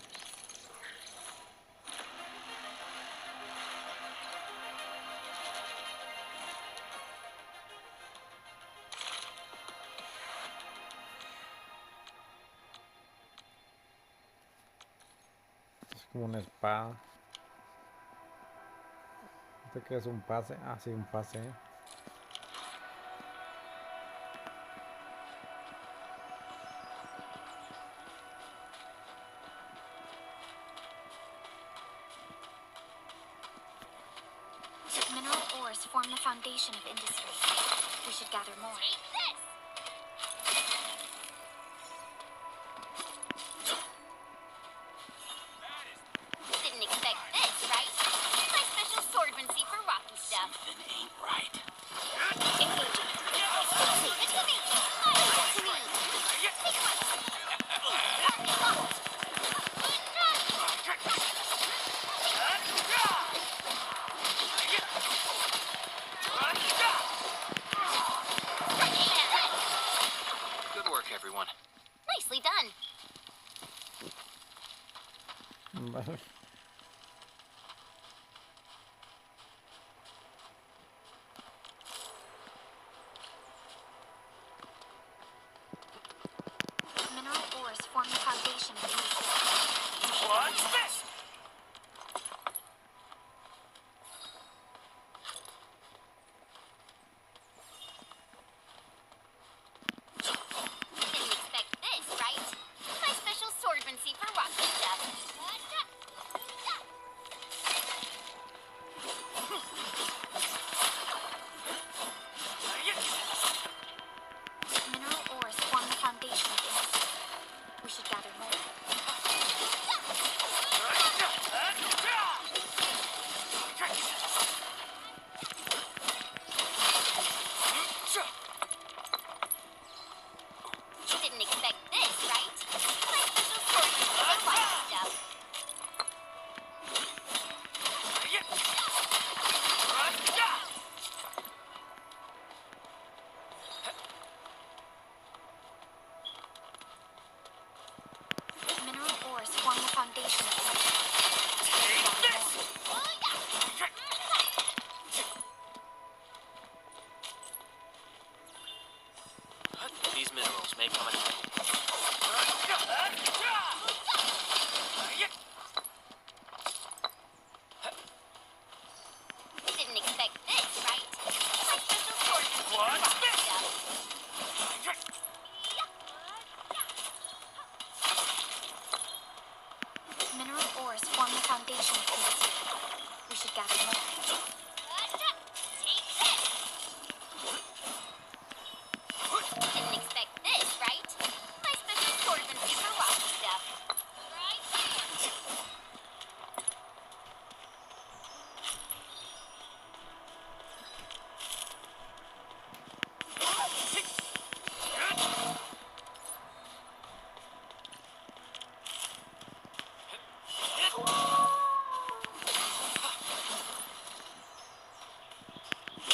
Es como una espada. ¿Esto qué es? ¿Un pase? Ah, sí, un pase. Mineral ores form the foundation of industry. We should gather more. Didn't expect this, right? My special swordmancy for rocky stuff. Something ain't right. Engaging. Leave it to me. Leave it to me. Take my... Target locked. Good work, everyone. Nicely done. Vale. Mineral ores form the foundation of industry. What's this? Didn't expect this, right? My special swordmancy for rocky stuff. foundation of the mystery. We should gather more. Didn't expect this, right? My special swordsmancy for rocky stuff. Right here.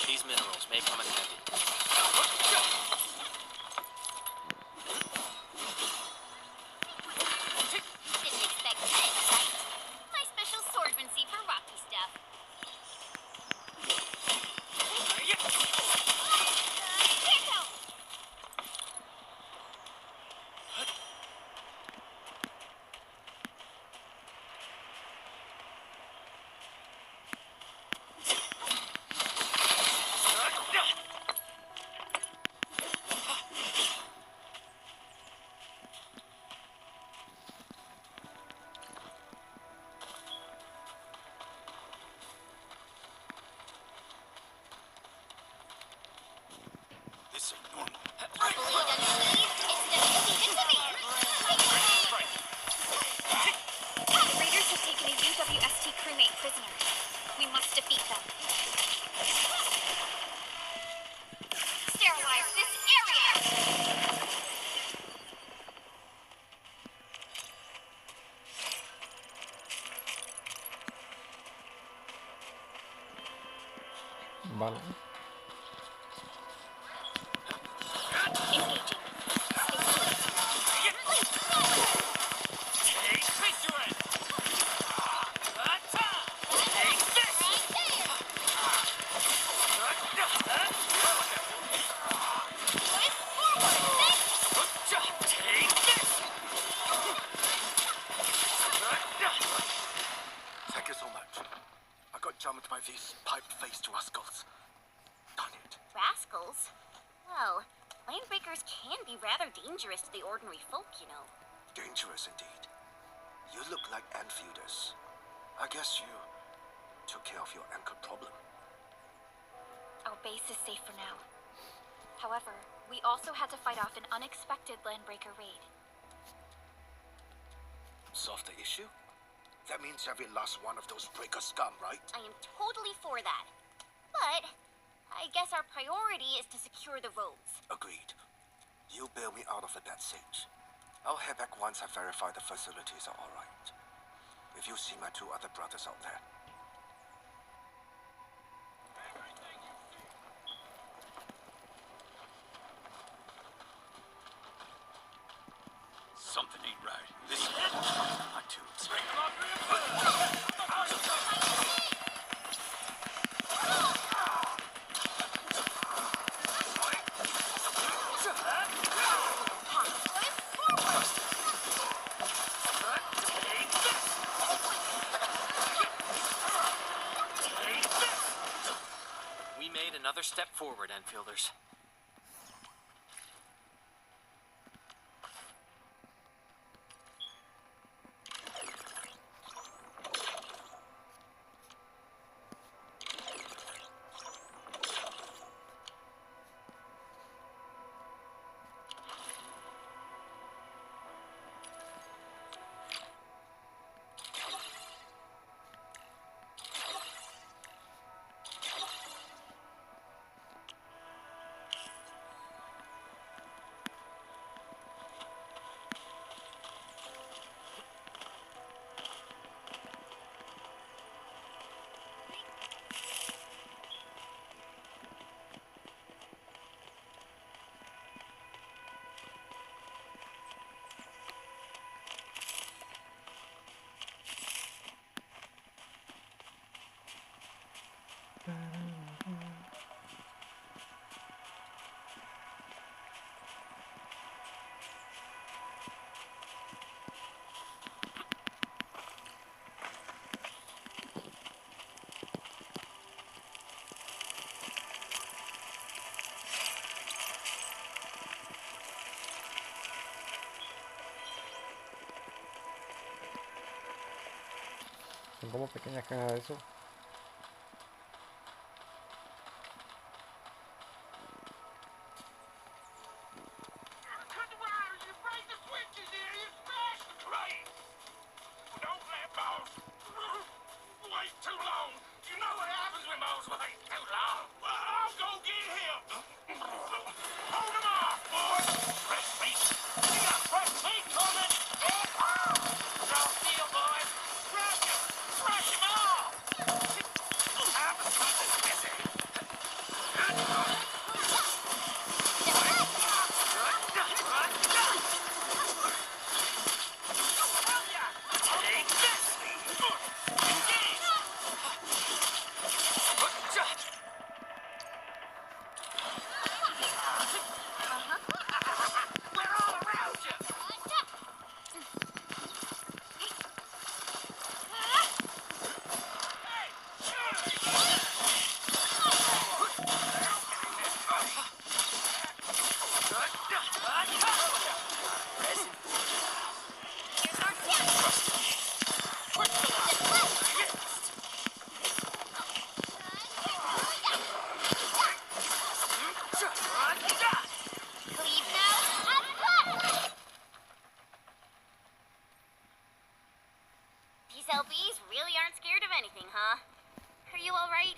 These minerals may come in handy. Didn't expect this, right? My special swordsmancy for rocky stuff. Here goes. This ain't normal. A blade unsheathed, it's defeated to me. The raiders have taken a UWST crewmate prisoner. We must defeat them. Sterilize this area. Vale. Engaging. Thank you so much. I got jammed by these pipe-faced rascals. Darn it. Rascals? Well, landbreakers can be rather dangerous to the ordinary folk, you know. Dangerous indeed. You look like Anfielders. I guess you took care of your anchor problem. Our base is safe for now. However, we also had to fight off an unexpected landbreaker raid. Solve the issue? That means every last one of those breaker scum, right? I am totally for that. But I guess our priority is to secure the roads. Agreed. You bail me out of the bad sage. I'll head back once I verify the facilities are alright. If you see my two other brothers out there. Something ain't right. This my tubes. We made another step forward, Enfielders. Son como pequeñas cajas de eso. Cut the wires, you break the switches here, you smash the plate! Don't let balls wait too long. You know what happens when balls wait too long. Well, I'll go get him. Hold him off, boys. Fresh meat. We got fresh meat coming. Raw deal, boys. Rush him. Rush him off. Have a seat, Missy. Leave now and cut! These LBs really aren't scared of anything, huh? Are you alright?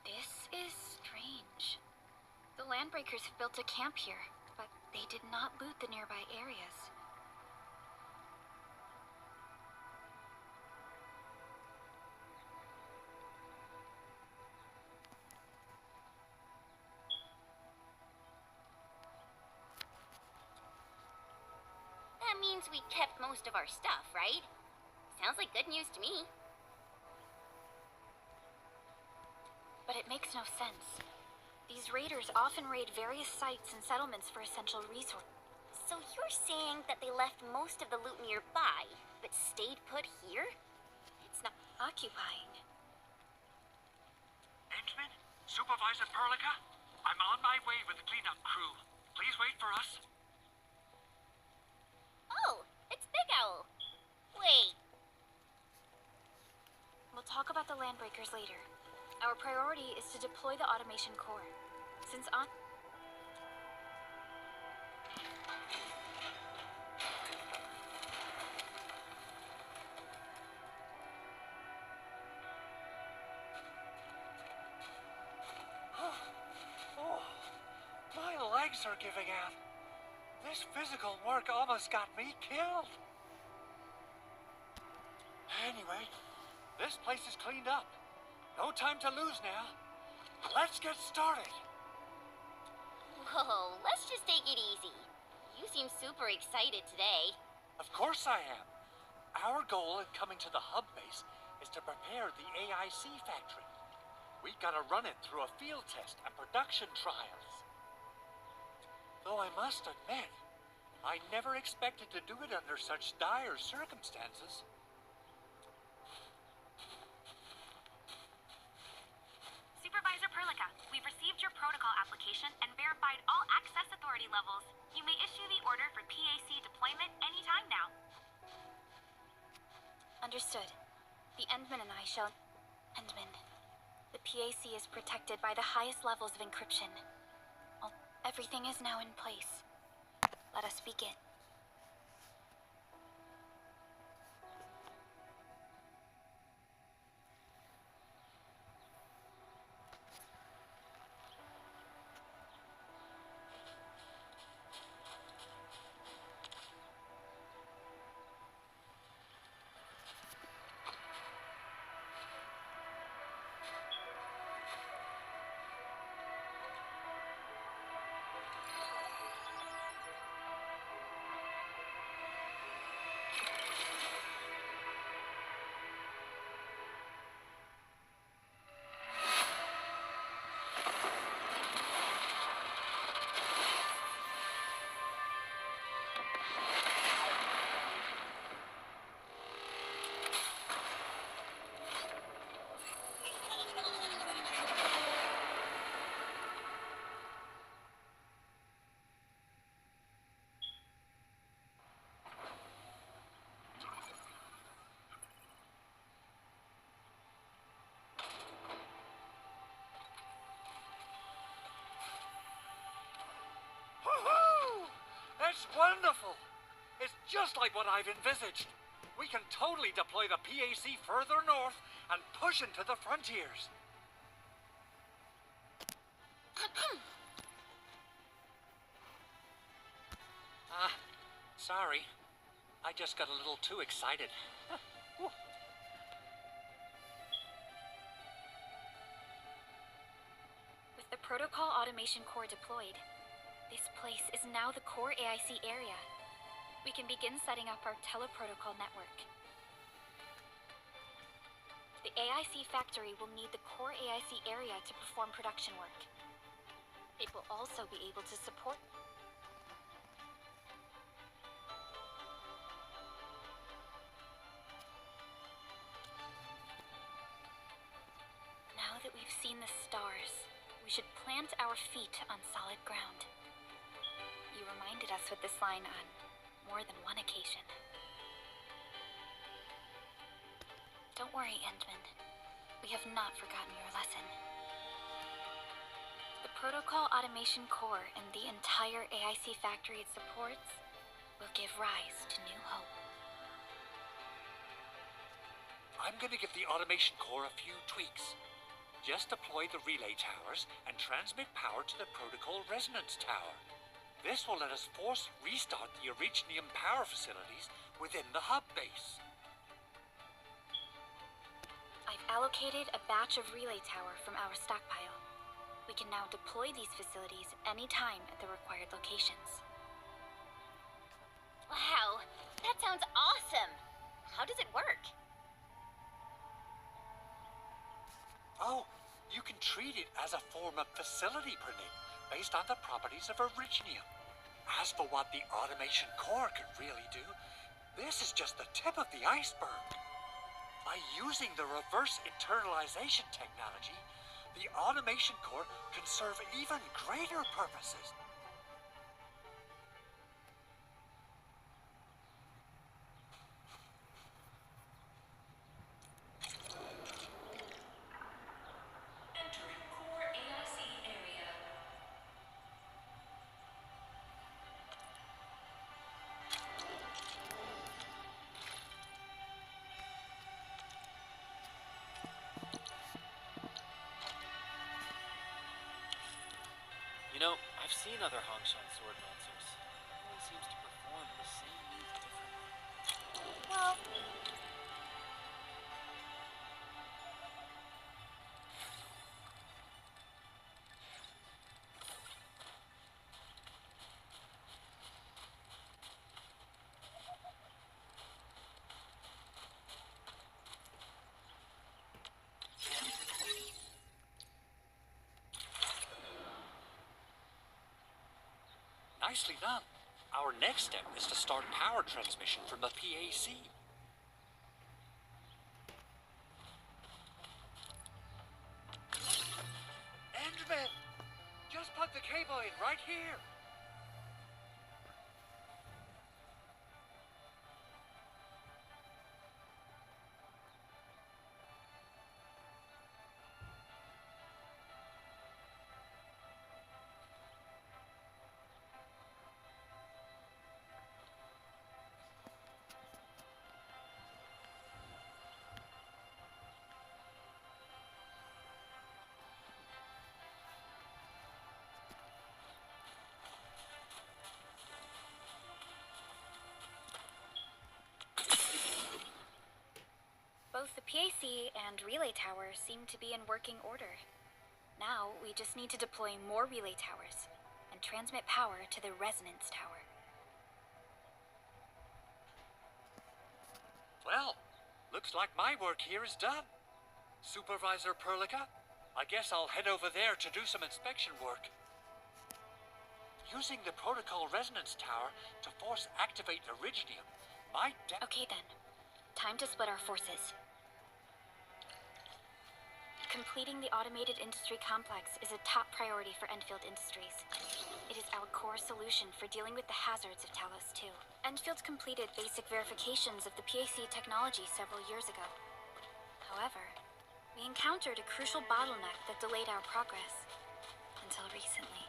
This is strange. The Landbreakers have built a camp here, but they did not loot the nearby areas. That means we kept most of our stuff, right? Sounds like good news to me. But it makes no sense. These raiders often raid various sites and settlements for essential resources. So you're saying that they left most of the loot nearby, but stayed put here? It's not occupying. Entman, Supervisor Perlica, I'm on my way with the cleanup crew. Please wait for us. Oh, it's Big Owl. Wait, We'll talk about the Landbreakers later. Our priority is to deploy the automation core. Since on... Oh, my legs are giving out. This physical work almost got me killed. Anyway, this place is cleaned up. No time to lose now. Let's get started. whoa, let's just take it easy. You seem super excited today. Of course I am. Our goal in coming to the hub base is to prepare the AIC factory. We gotta run it through a field test and production trials. Though I must admit, I never expected to do it under such dire circumstances. Supervisor Perlica, we've received your protocol application and verified all access authority levels. You may issue the order for PAC deployment anytime now. Understood. The Endman and I shall... Endman. The PAC is protected by the highest levels of encryption. Well, everything is now in place. Let us begin. Wonderful! It's just like what I've envisaged. We can totally deploy the PAC further north and push into the frontiers. Sorry. I just got a little too excited. With the Protocol Automation Core deployed, this place is now the core AIC area. We can begin setting up our teleprotocol network. The AIC factory will need the core AIC area to perform production work. It will also be able to support... Now that we've seen the stars, we should plant our feet on solid ground. You reminded us with this line on more than one occasion. Don't worry, Endman. We have not forgotten your lesson. The Protocol Automation Core and the entire AIC factory it supports will give rise to new hope. I'm gonna give the automation core a few tweaks. Just deploy the relay towers and transmit power to the protocol resonance tower. This will let us force restart the Originium power facilities within the hub base. I've allocated a batch of relay tower from our stockpile. We can now deploy these facilities anytime at the required locations. Wow, that sounds awesome. How does it work? Oh, you can treat it as a form of facility printing based on the properties of Originium. As for what the automation core could really do, this is just the tip of the iceberg. By using the reverse internalization technology, the automation core can serve even greater purposes. Entering core AIC area. You know, I've seen other Hongshan sword dancers. Everyone seems to perform the same move differently. Well, Nicely done. Our next step is to start power transmission from the PAC. Endman! Just plug the cable in right here. Both the PAC and relay towers seem to be in working order. Now, we just need to deploy more relay towers and transmit power to the resonance tower. Well, looks like my work here is done. Supervisor Perlica, I guess I'll head over there to do some inspection work. Using the protocol resonance tower to force activate Originium might... Okay then, time to split our forces. Completing the automated industry complex is a top priority for Enfield Industries. It is our core solution for dealing with the hazards of Talos 2. Enfield completed basic verifications of the PAC technology several years ago. However, we encountered a crucial bottleneck that delayed our progress. Until recently.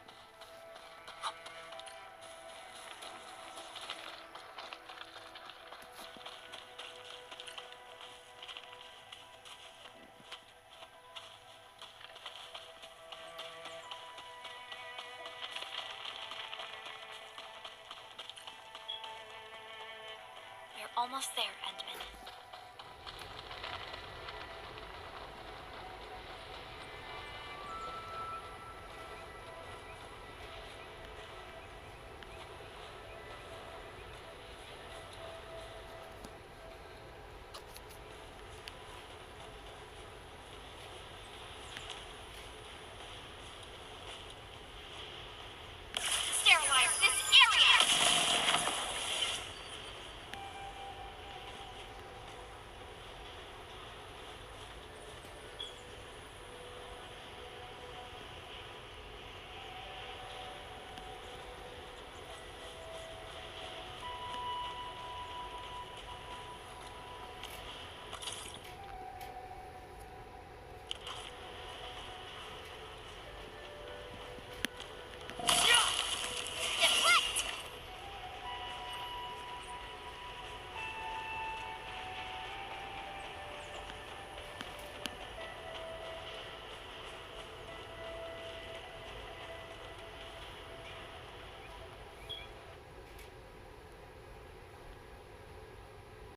almost there, Endman.